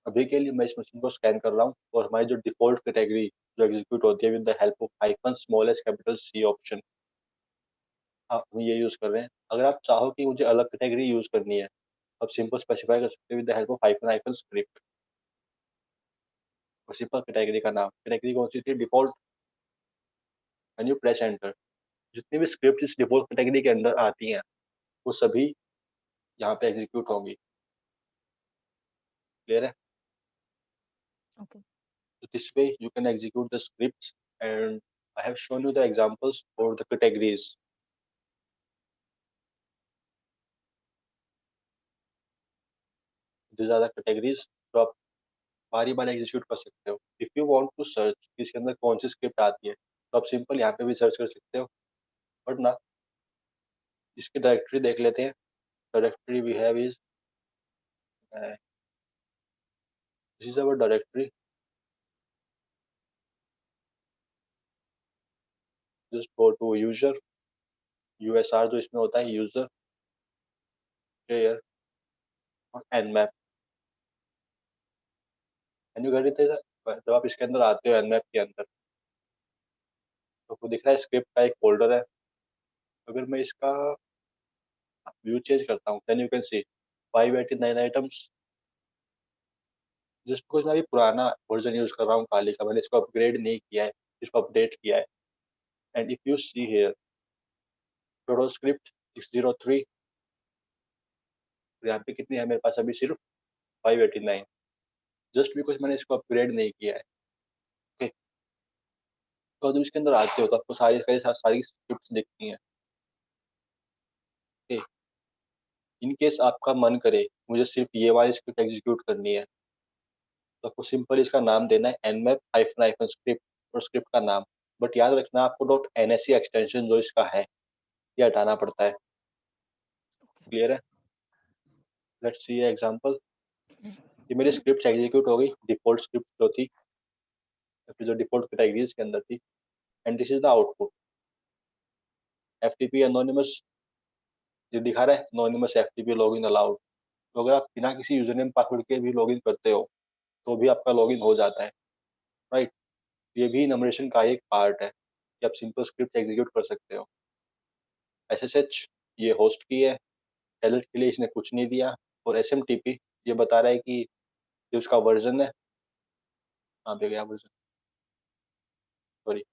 अभी के लिए मैं इस मशीन को स्कैन कर रहा हूँ। और हमारी जो डिफॉल्ट कैटेगरी जो एग्जीक्यूट होती है with the help of hyphen small S capital C option, हम ये यूज कर रहे हैं। अगर आप चाहो कि मुझे अलग कैटेगरी यूज करनी है, आप सिंपल स्पेसिफाई कर सकते हो with the help of hyphen hyphen script. और सिंपल कैटेगरी का नाम, कैटेगरी कौन सी थी, default, and you press enter. जितनी भी स्क्रिप्ट इस डिफॉल्ट कैटेगरी के अंदर आती हैं वो सभी यहाँ पे एग्जीक्यूट होंगी। क्लियर है? Okay. So this way you can execute the scripts, and I have shown you the examples for the categories. These are the categories जो आप बारी बारी एग्जीक्यूट कर सकते हो। If you want to search इसके अंदर कौन सी स्क्रिप्ट आती है, तो आप सिंपल यहाँ पे भी सर्च कर सकते हो। बट ना, इसकी डायरेक्टरी देख लेते हैं। Directory we have is this is our directory. Just go to user, USR जो इसमें होता है, यूजर शेयर और Nmap। And you get it. जब आप इसके अंदर आते हो Nmap के अंदर, तो आपको दिख रहा है स्क्रिप्ट का एक फोल्डर है। अगर मैं इसका व्यू चेंज करता हूँ, then you can see 589 items. Just because मैं अभी पुराना वर्जन यूज कर रहा हूँ काली का, मैंने इसको अपग्रेड नहीं किया है, इसको अपडेट किया है। And if you see here total script 603, यहाँ पे कितनी है मेरे पास अभी, सिर्फ 589, जस्ट बिकॉज मैंने इसको अपग्रेड नहीं किया है। ओके, तो जब इसके अंदर आते हो तो आपको सारी स्क्रिप्ट दिखती हैं। ओके, इन केस आपका मन करे मुझे सिर्फ ये वाली स्क्रिप्ट एग्जीक्यूट करनी है, तो आपको सिंपल इसका नाम देना है Nmap हाइफन हाइफन स्क्रिप्ट और स्क्रिप्ट का नाम। बट याद रखना आपको .NSE एक्सटेंशन जो इसका है ये हटाना पड़ता है। क्लियर है? Let's see example. ये मेरी स्क्रिप्ट एग्जीक्यूट हो गई, डिफॉल्ट स्क्रिप्ट जो थी, फिर जो डिफॉल्ट कैटेगरीज के अंदर थी। And this is the output. FTP anonymous, ये दिखा रहा है एनोनिमस FTP लॉगिन अलाउड। तो अगर आप बिना किसी यूजर नेम पासवर्ड के भी लॉगिन करते हो तो भी आपका लॉगिन हो जाता है, राइट। ये भी नंबरेशन का एक पार्ट है कि आप सिंपल स्क्रिप्ट एग्जीक्यूट कर सकते हो। SSH ये होस्ट की है, टेलनेट के लिए इसने कुछ नहीं दिया। और SMTP ये बता रहा है कि ये उसका वर्जन है। कहाँ पे गया वर्जन, सॉरी।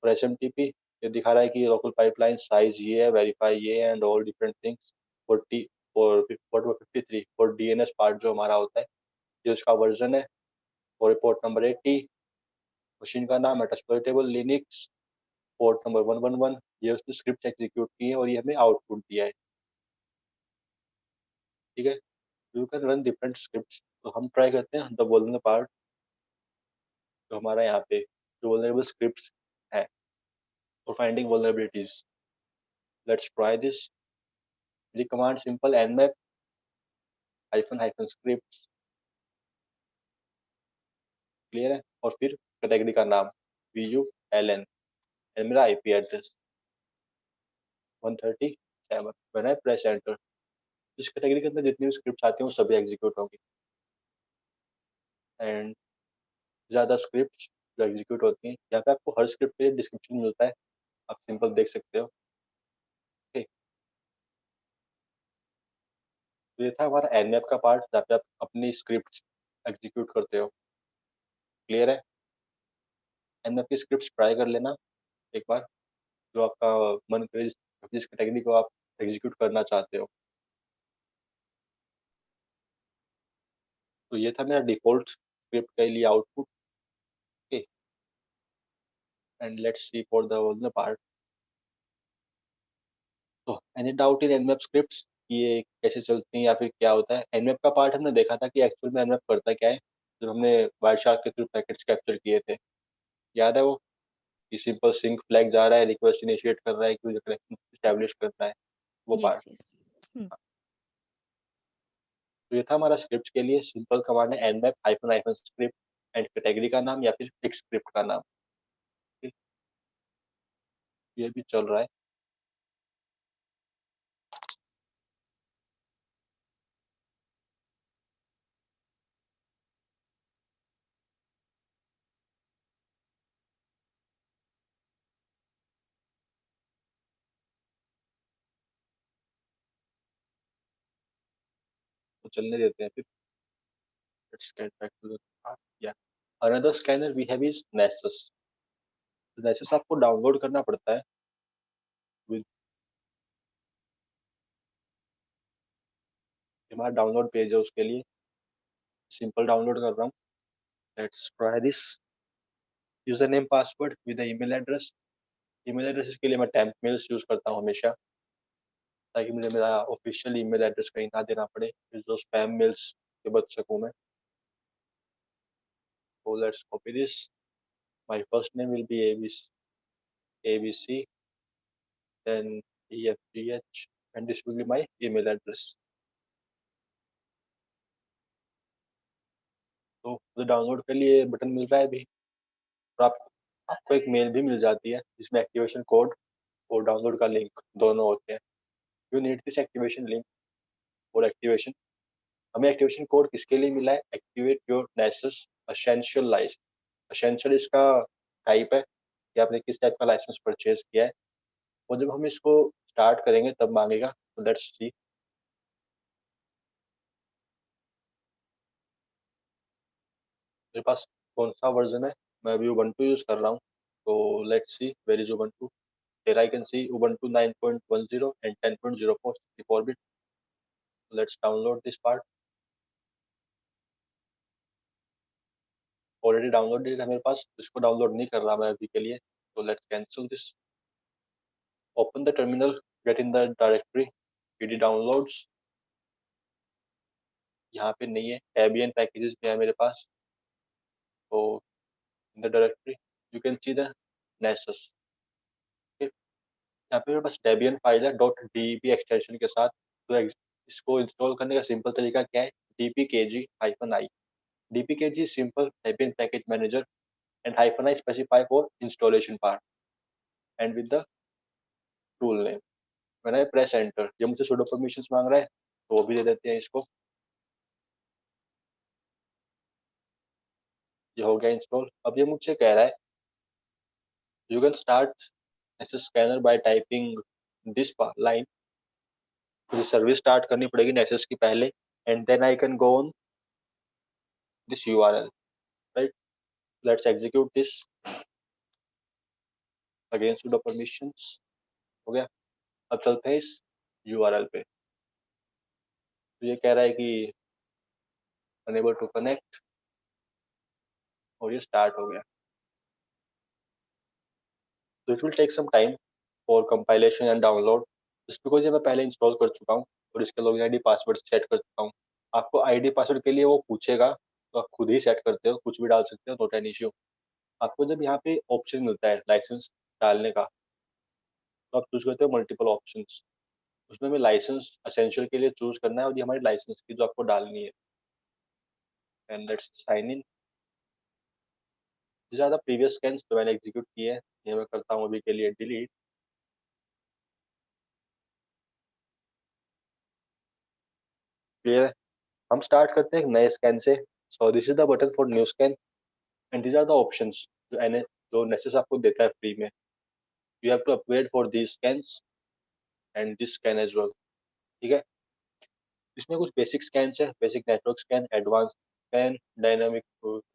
और SMTP ये दिखा रहा है कि लोकल पाइपलाइन साइज ये है, वेरीफाई ये है, एंड ऑल डिफरेंट थिंग्स। और टी और 53 और DNS पार्ट जो हमारा होता है, ये उसका वर्जन है। और रिपोर्ट नंबर 80, मशीन का नाम मेटास्प्लोइटेबल लिनक्स, पोर्ट नंबर 111, ये उसने स्क्रिप्ट एग्जीक्यूट की है और ये हमें आउटपुट दिया है। ठीक है, you can run different scripts. तो हम ट्राई करते हैं द वल्नरेबल पार्ट, जो हमारा यहाँ पे जो वल्नरेबल स्क्रिप्ट्स है for finding vulnerabilities. Let's try this. मेरी command simple nmap --- script clear है, और फिर कैटेगरी का नाम VULN एंड मेरा IP address 137। When I press enter, इस कैटेगरी के अंदर जितनी भी स्क्रिप्ट आती हैं वो सभी एग्जीक्यूट होंगी। एंड ज़्यादा स्क्रिप्ट जो एग्जीक्यूट होती हैं, यहाँ पे आपको हर स्क्रिप्ट के लिए डिस्क्रिप्शन मिलता है, आप सिंपल देख सकते हो। ठीक, तो ये था हमारा nmap का पार्ट, जहाँ पे आप अपनी स्क्रिप्ट एग्जीक्यूट करते हो। क्लियर है, nmap की स्क्रिप्ट ट्राई कर लेना एक बार, जो आपका मन करे, जिस कैटेगरी को आप एग्जीक्यूट करना चाहते हो। तो ये था मेरा डिफ़ॉल्ट स्क्रिप्ट के लिए output. Okay, and let's see for the original part. तो any doubt in nmap scripts कि ये कैसे चलती हैं या फिर क्या होता है? nmap का पार्ट हमने देखा था कि एक्चुअल में nmap करता क्या है, जब हमने वाइल्डशार्क के थ्रू पैकेट्स कैप्चर किए थे। याद है वो? कि सिंपल सिंक फ्लैग जा रहा है, रिक्वेस्ट इनिशिएट कर रहा है, कि कनेक्शन एस्टैब्लिश कर रहा है, वो पार्ट। Yes yes. तो ये था हमारा स्क्रिप्ट के लिए सिंपल कमांड है nmap --- स्क्रिप्ट एंड कैटेगरी का नाम या फिर फिक्स स्क्रिप्ट का नाम। ठीक, ये भी चल रहा है। तो चलने देते हैं फिर। Let's get back to the part. या another scanner we have is Nessus. Nessus आपको डाउनलोड करना पड़ता है विद, हमारा डाउनलोड पेज है उसके लिए। सिंपल डाउनलोड कर रहा हूँ। Let's try this. User name password with email address. Email address के लिए मैं टेम्प मेल्स यूज करता हूँ हमेशा, ताकि मुझे मेरा ऑफिशियल ईमेल एड्रेस कहीं ना देना पड़े, फिर जो स्पैम मेल्स से बच सकूँ मैं। So let's copy this. My first name will be ABC, then EFGH, and this will be my email address. तो मुझे डाउनलोड के लिए बटन मिल रहा है अभी, और आपको एक मेल भी मिल जाती है जिसमें एक्टिवेशन कोड और डाउनलोड का लिंक दोनों होते हैं। You need this activation link और एक्टिवेशन। हमें एक्टिवेशन कोड किसके लिए मिला है? Activate your Nessus essential license. Essential इसका टाइप है कि आपने किस टाइप का लाइसेंस परचेज किया है, और जब हम इसको स्टार्ट करेंगे तब मांगेगा। तो लेट्स सी। मेरे पास कौन सा वर्जन है? मैं अभी उबंटू यूज कर रहा हूँ। तो let's see where is Ubuntu. here I can see ubuntu 9.10 and 10.04 64 bit. Let's download this part. Already downloaded है मेरे पास, इसको डाउनलोड नहीं कर रहा मैं अभी के लिए। तो let's cancel this. Open the terminal, get in the directory pd downloads। यहाँ पे नहीं है, Debian पैकेजेस भी है मेरे पास। तो in the directory you can see the Nessus. यहाँ पे मेरे पास Debian फाइल है .deb एक्सटेंशन के साथ। तो इसको इंस्टॉल करने का सिंपल तरीका क्या है? dpkg-i। dpkg simple Debian package manager and -i specify for installation part and with the tool name। when I press enter, ये मुझे sudo permissions मांग रहा है, तो वो भी दे देते हैं इसको। ये हो गया इंस्टॉल। अब ये मुझसे कह रहा है you can start Nessus scanner by typing this line। मुझे सर्विस स्टार्ट करनी पड़ेगी Nessus की पहले, and then I can go on this URL, right? Let's execute this। again sudo permissions हो गया। अब चलते हैं इस URL पे। तो ये कह रहा है कि unable to connect, और ये स्टार्ट हो गया। तो it will take some time for compilation and download, जिस बिकॉज ये मैं पहले इंस्टॉल कर चुका हूँ। और इसका लॉगिन आईडी पासवर्ड सेट कर चुका हूँ। आपको आईडी पासवर्ड के लिए वो पूछेगा, तो आप खुद ही सेट करते हो, कुछ भी डाल सकते हो, नॉट एन इश्यू। आपको जब यहाँ पे ऑप्शन मिलता है लाइसेंस डालने का, तो आप चूज करते हो मल्टीपल ऑप्शंस। उसमें हमें लाइसेंस असेंशियल के लिए चूज करना है, और ये हमारी लाइसेंस की जो आपको डालनी है। And let's sign in. ज़्यादा प्रीवियस स्कैन्स जो मैंने एग्जीक्यूट किए हैं, ये मैं करता हूँ अभी के लिए डिलीट। क्लियर है? हम स्टार्ट करते हैं एक नए स्कैन से। So this is the button for new scan, and these are the options जो नेसेस आपको देता है फ्री में। You have to upgrade for these scans and this scan as well. ठीक है? इसमें कुछ बेसिक स्कैन्स है, basic network scan, advance scan, dynamic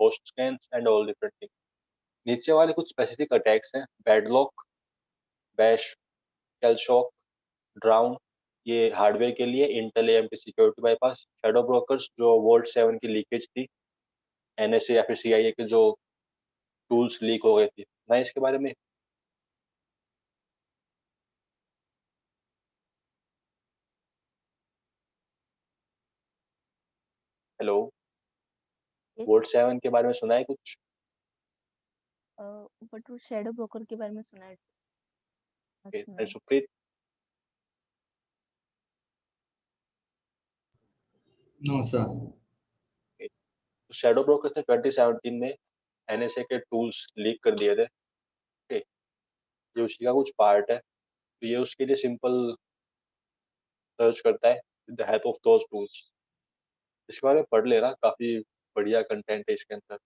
host scan and all different thing. नीचे वाले कुछ स्पेसिफिक अटैक्स हैं, Badlock, Bash, Shellshock, Drown, ये हार्डवेयर के लिए, Intel AMD security bypass, shadow brokers जो वोल्ट 7 की लीकेज थी, एनएसए या फिर सीआईए के जो टूल्स लीक हो गए थे ना, इसके बारे में। हेलो, यस, वोल्ट 7 के बारे में सुना है कुछ? बट वो शैडो ब्रोकर के बारे में सुना है। सुना है। Supreet, No, sir. तो शैडो ब्रोकर्स ने 2017 में एनएसए के टूल्स लीक कर दिए थे। ओके, ये उसी का कुछ पार्ट है, तो ये उसके लिए सिंपल सर्च करता है with the help of those tools. इसके बारे में पढ़ लेना, काफी बढ़िया कंटेंट है इसके अंदर।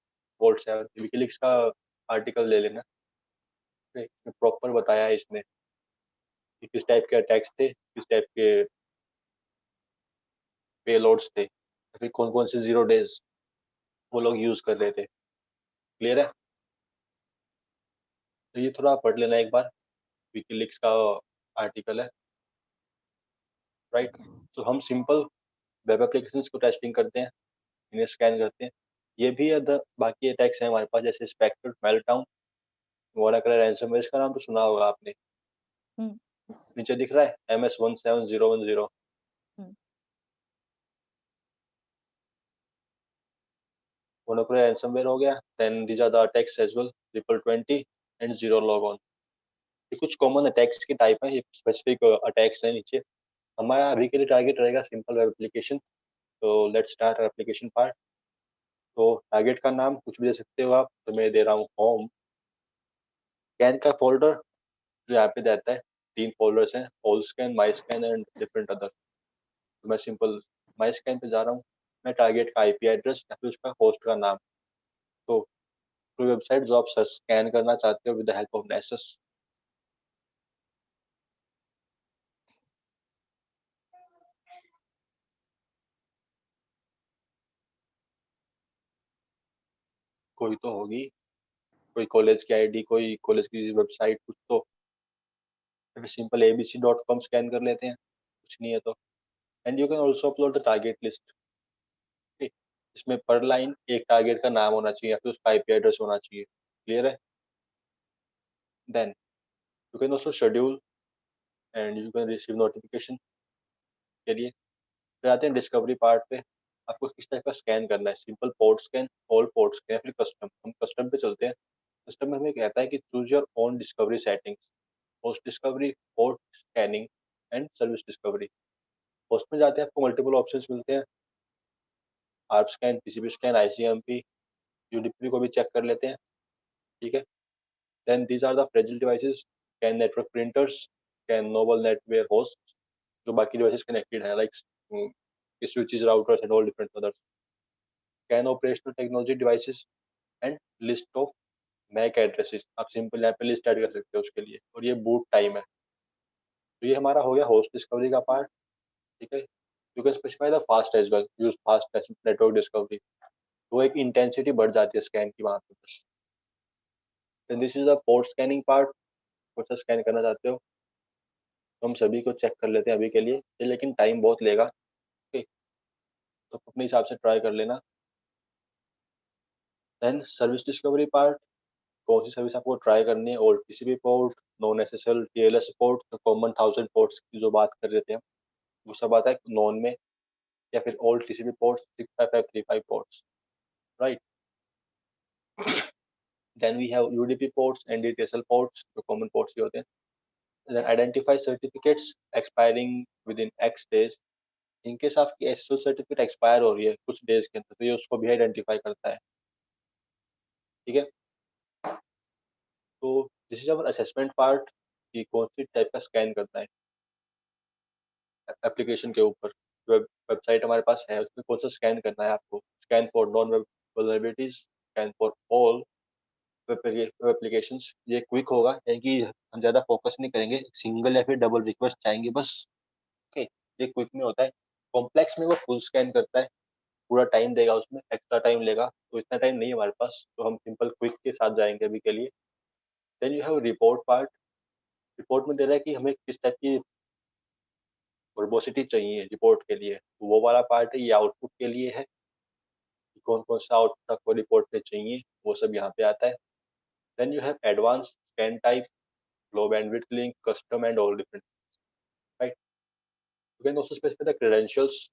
वोल्ट 7 विकीलीक्स का आर्टिकल ले लेना, प्रॉपर बताया है इसने कि किस टाइप के अटैक्स थे, किस टाइप के पेलोड्स थे, फिर कौन कौन से 0 डेज वो लोग यूज कर रहे थे। क्लियर है? तो ये थोड़ा पढ़ लेना एक बार, विकीलीक्स का आर्टिकल है, राइट। तो हम सिंपल वेब एप्लीकेशंस को टेस्टिंग करते हैं, इन्हें स्कैन करते हैं। ये भी बाकी अटैक्स हैं हमारे पास, जैसे स्पेक्टर, मेल्टडाउन, वानाक्राई, रैंसमवेयर का नाम तो सुना होगा आपने। यस। नीचे दिख रहा है MS17010। वानाक्राई रैंसमवेयर हो गया। Then these are the attacks as well, triple 20 and Zerologon. ये कुछ कॉमन अटैक्स के टाइप हैं, ये स्पेसिफिक अटैक्स हैं नीचे। हमारा अभी के लिए टारगेट रहेगा सिंपल वेब एप्लीकेशन। तो लेट्स स्टार्ट एप्लीकेशन पार्ट। तो टारगेट का नाम कुछ भी दे सकते हो आप, तो मैं दे रहा हूँ होम। स्कैन का फोल्डर जो यहाँ पे रहता है, 3 फोल्डर्स हैं, all scan, my scan and different other. तो मैं सिंपल माई स्कैन पे जा रहा हूँ। मैं टारगेट का आईपी एड्रेस या फिर उसका होस्ट का नाम, तो कोई वेबसाइट जो आप सर्च स्कैन करना चाहते हो विद द हेल्प ऑफ नेसेस। कोई तो होगी, कोई कॉलेज की आईडी, कोई कॉलेज की वेबसाइट, कुछ तो। फिर सिंपल abc.com स्कैन कर लेते हैं, कुछ नहीं है तो। And you can also upload the target list. इसमें पर लाइन एक टारगेट का नाम होना चाहिए या फिर उसका आईपी एड्रेस होना चाहिए। क्लियर है? Then you can also schedule and you can receive notification के लिए। फिर आते हैं डिस्कवरी पार्ट पे। आपको किस टाइप का स्कैन करना है, simple port scan, all port scan, फिर कस्टम। हम कस्टम पे चलते हैं। कस्टम में हमें कहता है कि choose your own discovery settings, host discovery, port scanning and service discovery. Host में जाते हैं, आपको मल्टीपल ऑप्शंस मिलते हैं, ARP scan, PCB scan, ICMP, UDP को भी चेक कर लेते हैं। ठीक है? Then these are the fragile devices, can network printers, can Novell Netware host, जो बाकी डिवाइसेस कनेक्टेड है, like switches, routers and all different others. Can operational technology devices and list of MAC addresses. आप simple यहाँ पे list add कर सकते हो उसके लिए, और ये बूट टाइम है। तो ये हमारा हो गया होस्ट डिस्कवरी का पार्ट। ठीक है? You can specify the fast as well, use fast network discovery. वो एक इंटेंसिटी बढ़ जाती है स्कैन की वहाँ पे बस। Then this is the port scanning part. कौन सा स्कैन करना चाहते हो, तो हम सभी को चेक कर लेते हैं अभी के लिए, ये लेकिन टाइम बहुत लेगा। ओके, तो अपने हिसाब से ट्राई कर लेना। देन सर्विस डिस्कवरी पार्ट, कौन सी सर्विस आपको ट्राई करनी है, old PCB port, non SSL, TLS port, तो कॉमन 1000 पोर्ट्स की जो बात कर रहे थे हम। वो सब आता है नॉन में, या फिर old TCP ports 65535 ports, right. Then we have UDP ports and डीटीएसएल पोर्ट्स, जो कॉमन पोर्ट्स ही होते हैं। Then identify certificates expiring within X days. In case आपकी एसएसएल सर्टिफिकेट एक्सपायर हो रही है कुछ डेज के अंदर, तो ये उसको भी आइडेंटिफाई करता है, ठीक है। तो this is our assessment part, कि कौन सी टाइप का स्कैन करना है एप्लीकेशन के ऊपर। वेबसाइट हमारे पास है, उसमें कौन सा स्कैन करना है आपको। Scan for non web vulnerabilities, scan for all web applications. ये क्विक होगा, यानी कि हम ज़्यादा फोकस नहीं करेंगे, सिंगल या फिर डबल रिक्वेस्ट चाहेंगे बस, ओके। ये क्विक में होता है। कॉम्प्लेक्स में वो फुल स्कैन करता है, पूरा टाइम देगा, उसमें एक्स्ट्रा टाइम लेगा, तो इतना टाइम नहीं है हमारे पास, तो हम सिंपल क्विक के साथ जाएंगे अभी के लिए। Then you have report part. Report में दे रहा है कि हमें किस टाइप की वर्बोसिटी चाहिए रिपोर्ट के लिए, तो वो वाला पार्ट है। ये आउटपुट के लिए है, कौन कौन सा आउटपुट आपको रिपोर्ट पे चाहिए, वो सब यहाँ पे आता है। Then you have advance scan type, low bandwidth link, custom and all different, right. You can also specify the credentials,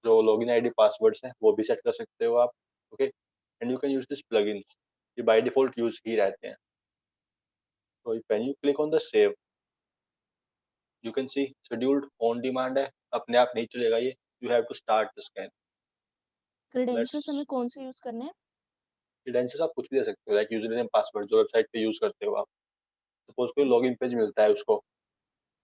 जो लॉगिन आईडी पासवर्ड्स हैं वो भी सेट कर सकते हो आप, okay. And you can use this plugins, ये by default use ही रहते हैं। तो when you click on the save, you can see scheduled on demand है, अपने आप नहीं चलेगा ये, you have to start the scan. Credentials let's, हमें कौन से यूज करने हैं? क्रेडेंशियल्स आप कुछ भी दे सकते हो, लाइक यूजर नेम पासवर्ड जो वेबसाइट पे यूज करते हो आप। सपोज कोई लॉगिन पेज मिलता है उसको,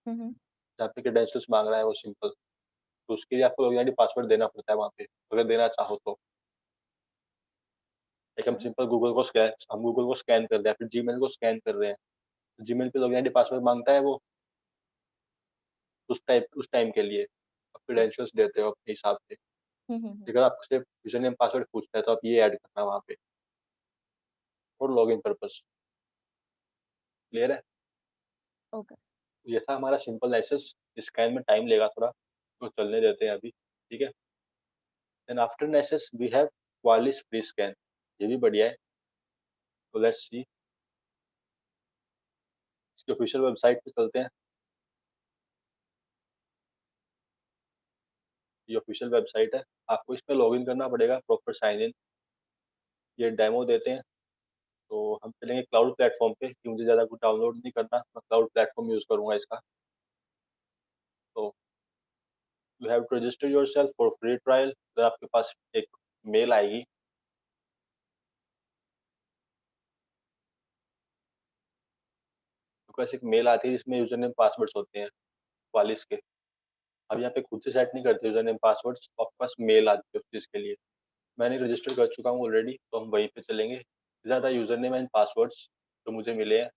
हम्म। जहाँ पे क्रेडेंशियल्स मांग रहा है वो सिंपल, तो उसके लिए आपको लॉगिन आईडी पासवर्ड देना पड़ता है वहाँ पे, अगर देना चाहो तो। लाइक हम सिंपल गूगल को स्कैन, हम गूगल को स्कैन कर रहे हैं, फिर जीमेल को स्कैन कर रहे हैं, तो जीमेल पे लॉगिन आईडी पासवर्ड मांगता है वो, उस टाइम के लिए आप क्रेडेंशियल्स देते हो अपने हिसाब से। हम्म। अगर आपसे यूजर नेम पासवर्ड पूछता है तो आप ये ऐड करना वहाँ पे फॉर लॉगिन पर्पस। क्लियर है? ओके। ये था हमारा सिंपल एसेस। स्कैन में टाइम लेगा थोड़ा, तो चलने देते हैं अभी, ठीक है। Then after assess we have Qualys free scan, ये भी बढ़िया है। तो लेट्स सी, इसकी ऑफिशियल वेबसाइट पे चलते हैं। ये ऑफिशियल वेबसाइट है, आपको इस पे लॉगिन करना पड़ेगा, प्रॉपर साइन इन। ये डेमो देते हैं, तो हम चलेंगे क्लाउड प्लेटफॉर्म पे, कि मुझे ज़्यादा कुछ डाउनलोड नहीं करना, मैं क्लाउड प्लेटफॉर्म यूज़ करूँगा इसका। तो you have to register yourself for free trial. तो आपके पास एक मेल आएगी, तो कैसे एक मेल आती है जिसमें यूजर नेम पासवर्ड्स होते हैं क्वालिस के। अब यहाँ पे खुद से सेट नहीं करते यूजर नेम पासवर्ड्स, आपके पास मेल आती है उस चीज़ के लिए। मैंने रजिस्टर कर चुका हूँ ऑलरेडी, तो हम वहीं पे चलेंगे। ज़्यादा यूजर नेम एंड पासवर्ड्स जो मुझे मिले हैं,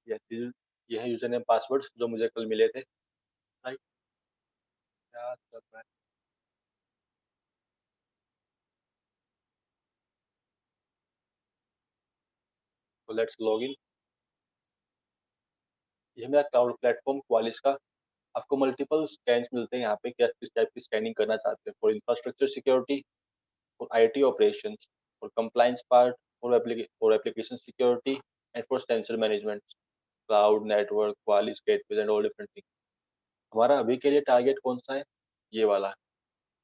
ये है यूजर नेम पासवर्ड्स जो मुझे कल मिले थे, राइट। क्या कर रहा है? तो लेट्स लॉग इन। ये मेरा क्लाउड प्लेटफॉर्म क्वालिस का। आपको मल्टीपल स्कैन्स मिलते हैं यहाँ पे, क्या किस टाइप की स्कैनिंग करना चाहते हैं, for infrastructure security, for IT operations, for compliance part, for application security, and for sensor management, cloud network, Qualis gateway and all different thing. हमारा अभी के लिए टारगेट कौन सा है? ये वाला।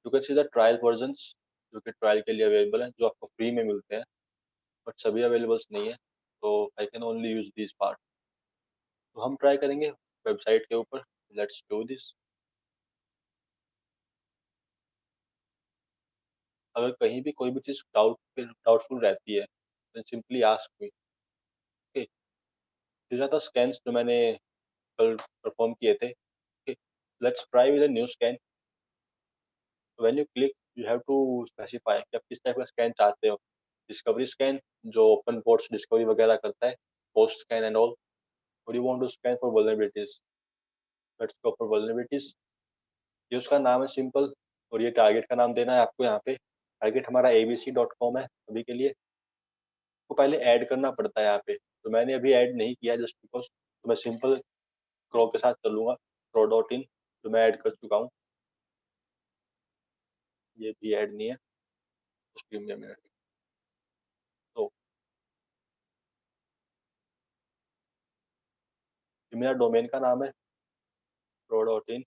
You can see the trial versions, जो कि ट्रायल के लिए अवेलेबल है, जो आपको फ्री में मिलते हैं, बट सभी अवेलेबल्स नहीं है, तो I can only use this part. तो हम ट्राई करेंगे वेबसाइट के ऊपर। Let's do this. अगर कहीं भी कोई भी चीज़ डाउटफुल रहती है, then simply ask me, okay. these are the scans जो मैंने कल परफॉर्म किए थे, okay. Let's try with a new scan. When you click, you have to specify कि आप किस टाइप का स्कैन चाहते हो। डिस्कवरी स्कैन, जो ओपन पोर्ट्स डिस्कवरी वगैरह करता है, पोस्ट स्कैन एंड ऑल, और you want to scan for vulnerabilities. Let's go for vulnerabilities. ये उसका नाम है सिंपल, और ये टारगेट का नाम देना है आपको यहाँ पे। टारगेट हमारा abc.com है अभी के लिए। को पहले ऐड करना पड़ता है यहाँ पे, तो मैंने अभी ऐड नहीं किया जस्ट बिकॉज, तो मैं सिंपल क्रो के साथ चलूंगा, pro.in, जो मैं ऐड कर चुका हूँ। ये भी ऐड नहीं है, प्रीमियम मिनट। तो ये मेरा डोमेन का नाम है pro.in।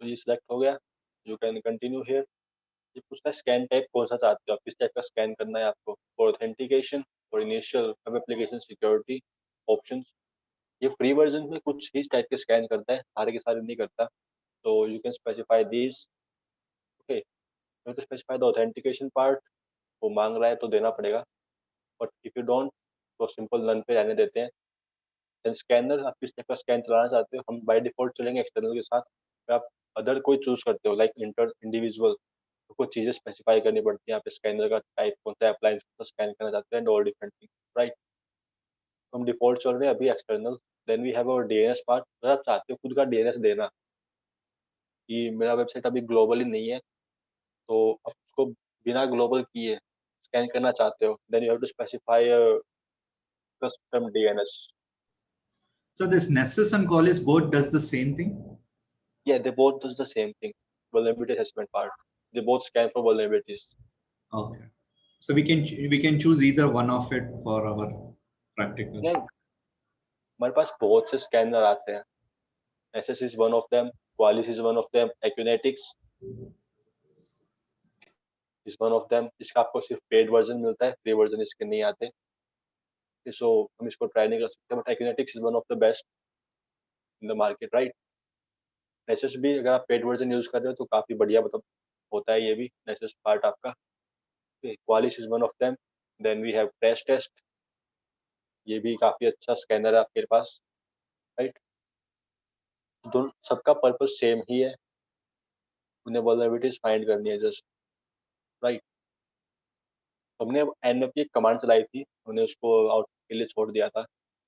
तो ये सिलेक्ट हो गया, यू कैन कंटिन्यू हियर। ये पूछता है स्कैन टाइप कौन सा चाहते हो आप, किस टाइप का स्कैन करना है आपको, for authentication, for initial web application security options. ये फ्री वर्जन में कुछ ही टाइप के स्कैन करता है, सारे के सारे नहीं करता। तो you can specify this. Okay, you can specify the authentication part. वो मांग रहा है तो देना पड़ेगा, बट इफ यू डोंट तो सिंपल नन पे रहने देते हैं। देन स्कैनर, आप किस टाइप का स्कैन चलाना चाहते हो, हम बाय डिफॉल्ट चलेंगे एक्सटर्नल के साथ। फिर आप अदर कोई चूज करते हो लाइक इंडिविजुअल, तो कुछ चीज़ें स्पेसिफाई करनी पड़ती है यहाँ पे, स्कैनर का टाइप कौन सा, अप्लायंस को स्कैन करना चाहते हैं and all different thing, right. तो हम डिफॉल्ट चल रहे हैं अभी external. Then we have our DNS part. अगर आप चाहते हो खुद का डीएनएस देना कि मेरा वेबसाइट अभी ग्लोबली नहीं है, तो आप उसको बिना ग्लोबल किए स्कैन करना चाहते हो, then you have to specify custom DNS. So this Nessus and Qualys both does the same thing? Yeah, they both do the same thing. Vulnerability assessment part. They both scan for vulnerabilities. Okay. So we can choose either one of it for our practical. नहीं, हमारे पास बहुत से scanner आते हैं। SS is one of them, Qualys is one of them, Acunetix is one of them. इसका आपको सिर्फ paid version मिलता है, फ्री वर्जन इसके नहीं आते। सो हम इसको ट्राई नहीं कर सकते, but Acunetix is one of the best in the market, right. SS भी अगर आप पेड वर्जन यूज कर रहे हो तो काफी बढ़िया मतलब होता है ये भी एसएस पार्ट आपका। Qualys is one of them. Then we have crash test, ये भी काफी अच्छा स्कैनर है आपके पास, राइट। दोनों सबका पर्पस सेम ही है, उन्हें वल्नरेबिलिटीज फाइंड करनी है जस्ट, राइट। हमने एनएफ की एक कमांड चलाई थी, उन्हें उसको आउटपुट के लिए छोड़ दिया था।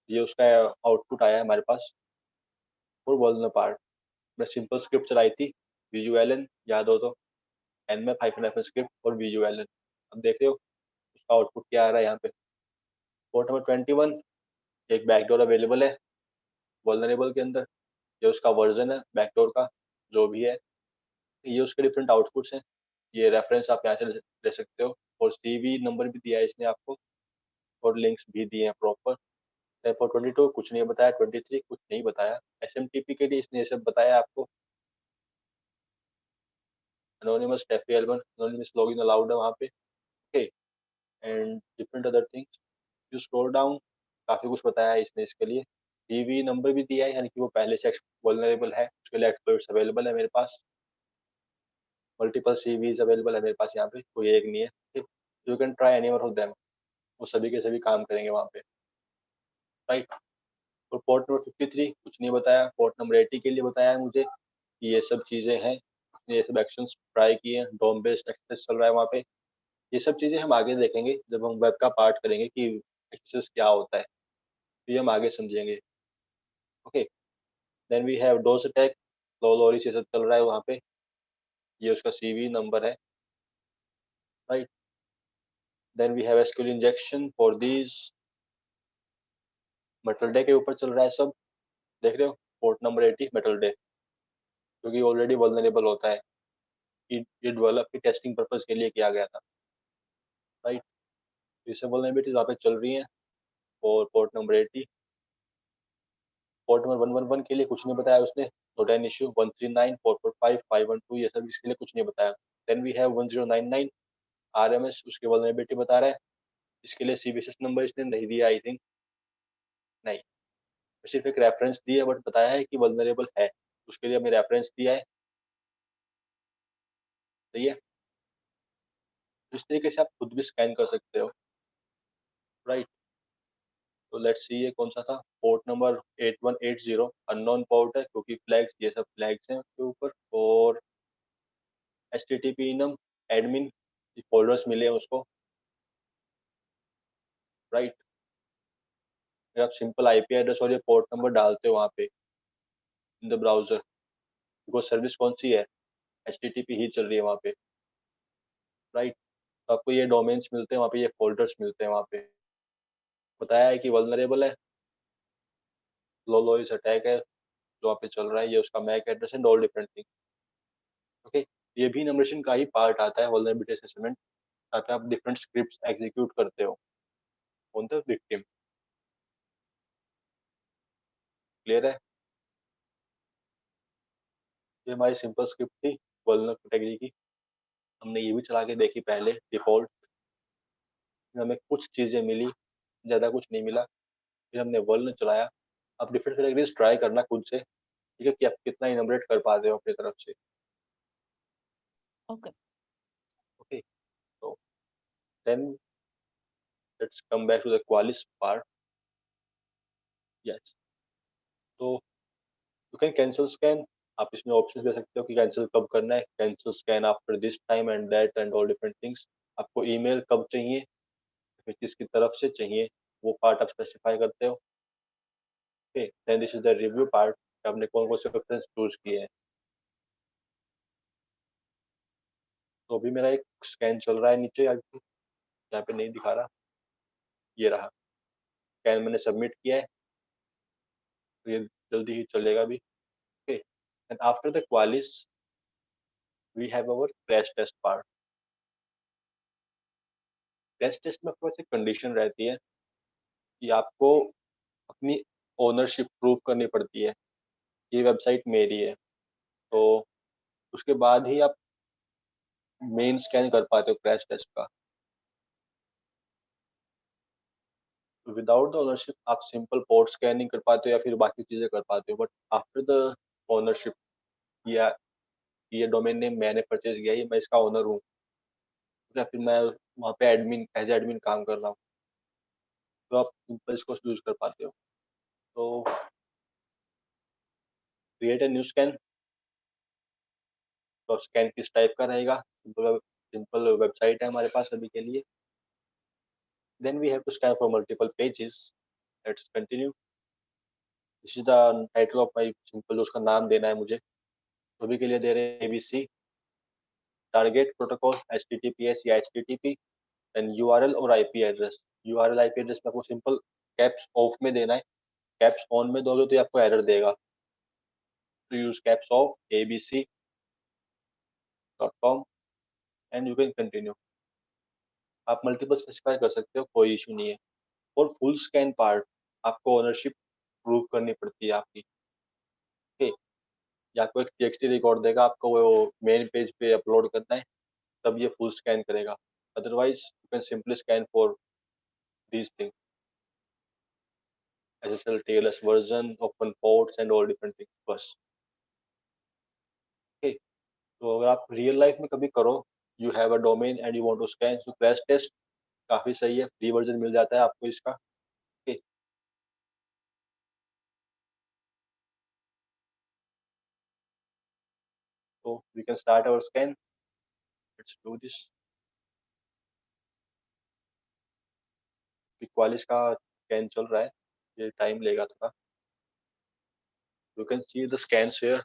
ये उसका आउटपुट आया है हमारे पास और वल्नर पार्ट। मैं सिंपल स्क्रिप्ट चलाई थी, VULN याद हो तो, nmap हाइफन स्क्रिप्ट और VULN। अब देख रहे हो उसका आउटपुट क्या आ रहा है यहाँ पे। पोर्ट नंबर 21, एक बैकडोर अवेलेबल है वल्नरेबल के अंदर, ये उसका वर्जन है बैकडोर का जो भी है। ये उसके डिफरेंट आउटपुट्स हैं, ये रेफरेंस आप यहाँ से ले सकते हो। और CV नंबर भी दिया है इसने आपको, और लिंक्स भी दिए हैं प्रॉपर। फॉर 22 कुछ नहीं बताया, 23 कुछ नहीं बताया। SMTP के लिए इसने ये सब बताया आपको। anonymous FAL1, anonymous login allowed है वहाँ पे, okay, and different other things. You scroll down, काफी कुछ बताया है इसने इसके लिए। CV नंबर भी दिया है, यानी कि वो पहले से वल्नरेबल है, उसके लिए एक्सपर्ट्स अवेलेबल है मेरे पास। मल्टीपल CVs अवेलेबल है मेरे पास यहाँ पे, कोई एक नहीं है। You can try any one of them, वो सभी के सभी काम करेंगे वहाँ पे, राइट। और पोर्ट नंबर 53 कुछ नहीं बताया। पोर्ट नंबर 80 के लिए बताया है मुझे कि ये सब चीज़ें हैं, ये सब एक्शंस ट्राई किए हैं, डोम बेस्ड एक्सेस चल रहा है वहाँ पे। ये सब चीज़ें हम आगे देखेंगे जब हम वेब का पार्ट करेंगे कि एक्सेस क्या होता है, तो ये हम आगे समझेंगे, okay. Then we have DoS attack, Loris ये सब चल रहा है वहाँ पे, ये उसका CV नंबर है, right. Then we have SQL injection for these, मेटल डे के ऊपर चल रहा है सब, देख रहे हो। पोर्ट नंबर 80 मेटल डे, क्योंकि ऑलरेडी वल्नरेबल होता है, ये डेवलप की टेस्टिंग पर्पज के लिए किया गया था, राइट। ये सब वल्नरेबिलिटीज वहाँ पे चल रही हैं। और पोर्ट नंबर 80, पोर्ट नंबर 111 के लिए कुछ नहीं बताया उसने। तो 10 इशू 139 445 512 ये सब इसके लिए कुछ नहीं बताया। देन वी हैव 1099 RMS, उसके वल्नरेबिलिटी बता रहा है। इसके लिए CVSS नंबर इसने नहीं दिया, आई थिंक, नहीं, सिर्फ एक रेफरेंस दिया है, बट बताया है कि वल्नरेबल है, उसके लिए हमें रेफरेंस दिया है, सही है। इस तरीके से आप खुद भी स्कैन कर सकते हो, राइट। तो लेट्स सी ये कौन सा था, पोर्ट नंबर 8180 अननोन पोर्ट है, क्योंकि फ्लैग्स ये सब फ्लैग्स हैं उसके ऊपर। और HTTP इनम एडमिन फोल्डर्स मिले हैं उसको, राइट। अगर आप सिंपल IP एड्रेस और ये पोर्ट नंबर डालते हो वहाँ पे in the browser, because service कौन सी है, HTTP ही चल रही है वहाँ पे, राइट। तो आपको ये डोमेन्स मिलते हैं वहाँ पे, ये फोल्डर्स मिलते हैं वहाँ पे। बताया है कि वल्नरेबल है, लो लो इस अटैक है, जो वहाँ पे चल रहा है, ये उसका MAC address and all different thing. Okay, ये भी इनोमिनेशन का ही पार्ट आता है वल्नरेबिलिटी असेसमेंट, जहाँ पे आप डिफरेंट स्क्रिप्ट्स एग्जीक्यूट करते हो ऑन द विक्टिम। क्लियर है? ये हमारी सिंपल स्क्रिप्ट थी वल्नर कैटेगरी की। हमने ये भी चला के देखी पहले डिफॉल्ट, हमें कुछ चीज़ें मिली, ज़्यादा कुछ नहीं मिला। फिर हमने वल्नर चलाया। अब डिफरेंट कैटेगरीज ट्राई करना खुद से, ठीक है, कि आप कितना इनोमरेट कर पाते हो अपनी तरफ से। ओके ओके, तो then let's come back to the Qualys part. Yes, तो यू कैन कैंसिल स्कैन। आप इसमें ऑप्शन दे सकते हो कि कैंसिल कब करना है, cancel scan after this time and that and all different things. आपको ईमेल कब चाहिए, फिर किसकी तरफ से चाहिए, वो पार्ट आप स्पेसिफाई करते हो। Okay, then this is the review part, आपने कौन कौन से प्रेफरेंस चूज किए हैं। तो अभी मेरा एक स्कैन चल रहा है नीचे, यहाँ पे नहीं दिखा रहा, ये रहा स्कैन, मैंने सबमिट किया है, तो ये जल्दी ही चलेगा भी। Okay, and after the Qualys we have our crash test part. Crash test में आपके पास एक कंडीशन रहती है कि आपको अपनी ओनरशिप प्रूव करनी पड़ती है, ये वेबसाइट मेरी है। तो उसके बाद ही आप मेन स्कैन कर पाते हो क्रैश टेस्ट का। विदाउट द ओनरशिप आप सिंपल पोर्ट स्कैनिंग कर पाते हो या फिर बाकी चीज़ें कर पाते हो, बट आफ्टर द ओनरशिप, या ये डोमेन नेम मैंने परचेज किया, ये मैं इसका ओनर हूँ, या फिर मैं वहाँ पे एडमिन एज एडमिन काम कर रहा हूँ, तो आप सिंपल इसको यूज कर पाते हो। तो क्रिएट ए न्यू स्कैन। तो स्कैन किस टाइप का रहेगा, सिंपल सिंपल वेबसाइट है हमारे पास अभी के लिए। Then we have to scan for multiple pages. Let's continue. This is the title of my simple, उसका नाम देना है मुझे, तो अभी के लिए दे रहे हैं एबीसी टारगेट प्रोटोकॉल HTTPS या HTTP एंड URL और IP address. URL IP address में आपको सिंपल कैप्स ऑफ में देना है, कैप्स ऑन में दोगे तो ये आपको एरर देगा। to use caps of abc.com and you can continue। आप मल्टीपल स्पेसिफाई कर सकते हो, कोई इशू नहीं है। और फुल स्कैन पार्ट आपको ओनरशिप प्रूव करनी पड़ती है आपकी। ओके, या आपको एक TXT रिकॉर्ड देगा, आपको वो मेन पेज पे अपलोड करना है, तब ये फुल स्कैन करेगा। Otherwise you can simply scan for these thing, SSL TLS version, open ports and all different things, बस। ओके, तो अगर आप रियल लाइफ में कभी करो, you have a domain and you want to scan, तो crash test काफ़ी सही है, फ्री वर्जन मिल जाता है आपको इसका। ओके, तो we can start our scan. Let's do this. Qualys का स्कैन चल रहा है, ये टाइम लेगा थोड़ा। You can see the scan share.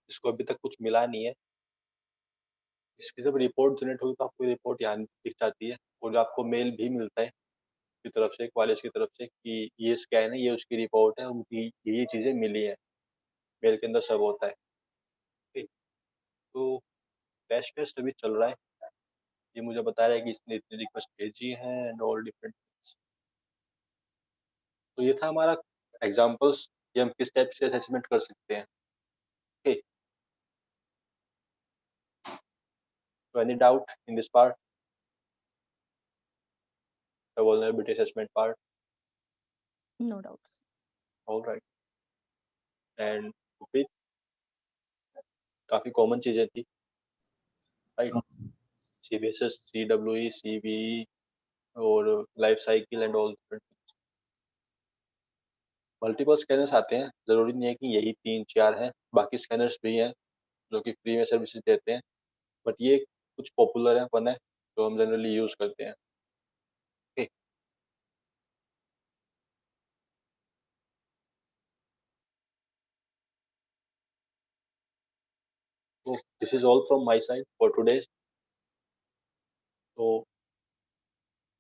इसको अभी तक कुछ मिला नहीं है। इसकी जब रिपोर्ट जनरेट होगी तो आपको रिपोर्ट यहाँ दिख जाती है, और आपको मेल भी मिलता है की तरफ से, क्वालिस की तरफ से, कि ये स्कैन है, ये उसकी रिपोर्ट है, उनकी ये चीज़ें मिली है, मेल के अंदर सब होता है। ठीक, तो टेस्ट टेस्ट अभी चल रहा है। ये मुझे बता रहा है कि इसने इतनी रिक्वेस्ट भेजी है एंड ऑल डिफरेंट। तो ये था हमारा एग्जांपल्स कि हम किस टाइप से असेसमेंट कर सकते हैं। ओके, तो any doubt in this part, the vulnerability assessment part? No doubts. Alright, and काफी कॉमन चीजें थी, राइट? CBSS, CWE, CVE और life cycle and all different. Multiple scanners आते हैं, जरूरी नहीं है कि यही 3-4 हैं, बाकी स्कैनर्स भी हैं जो कि फ्री में सर्विसेज देते हैं, बट ये कुछ पॉपुलर है, वन है जो हम जनरली यूज करते हैं। Okay, So this is all from my side for today. तो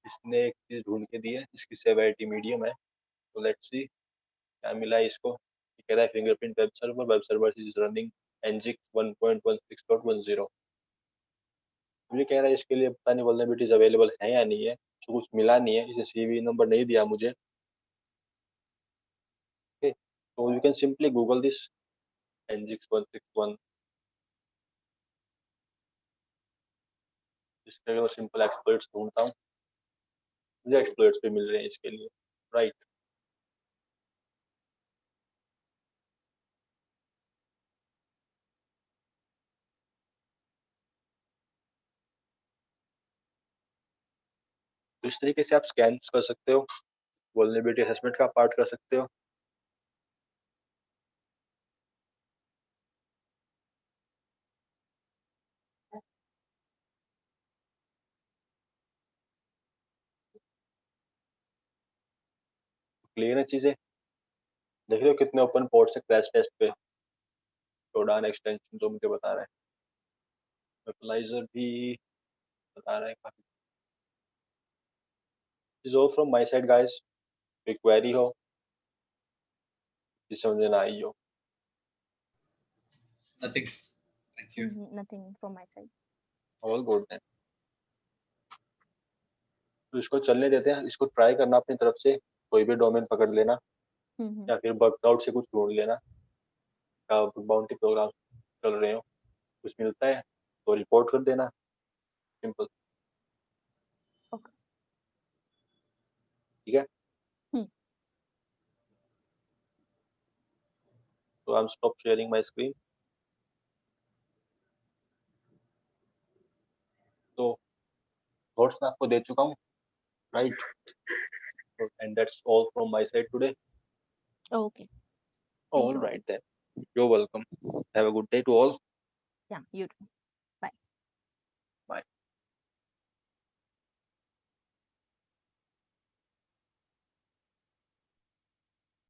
इसने एक चीज ढूंढ के दी है, इसकी सेवेरिटी मीडियम है. तो लेट्स सी क्या मिला है इसको. ये कह रहा है fingerprint web server is running nginx 1.16.10. मुझे कह रहा है इसके लिए पता नहीं वल्नरेबिलिटीज अवेलेबल है या नहीं है, तो कुछ मिला नहीं है, इसे सीवी नंबर नहीं दिया मुझे. Okay, so you can simply google this nginx 161. इसके लिए मैं सिंपल एक्सप्लॉइट्स ढूंढता हूँ, मुझे एक्सप्लॉइट्स भी मिल रहे हैं इसके लिए, राइट. तो इस तरीके से आप स्कैन कर सकते हो, वल्नरेबिलिटी असेसमेंट का पार्ट कर सकते हो. क्लियर है चीजें. देख रहे हो कितने ओपन पोर्ट से क्रैश टेस्ट पे शोडान एक्सटेंशन जो मुझे बता रहा है, वर्चुअलाइजर भी बता रहा है काफी. Is all from my side guys. कोई क्वेरी हो जिस समझ ना आई हो. Nothing. Thank you. Nothing from my side. All good है. तो इसको चलने देते हैं, इसको ट्राई करना अपनी तरफ से, कोई भी डोमेन पकड़ लेना या फिर वर्कआउट से कुछ ढूंढ लेना, क्या बाउंटी प्रोग्राम चल रहे हो, कुछ मिलता है तो रिपोर्ट कर देना, सिंपल. Okay. ठीक है. तो I M stop sharing my screen. तो थॉट्स मैं आपको दे चुका हूँ, right. And that's all from my side today. Okay. All right then. You're welcome. Have a good day to all. Yeah, you too.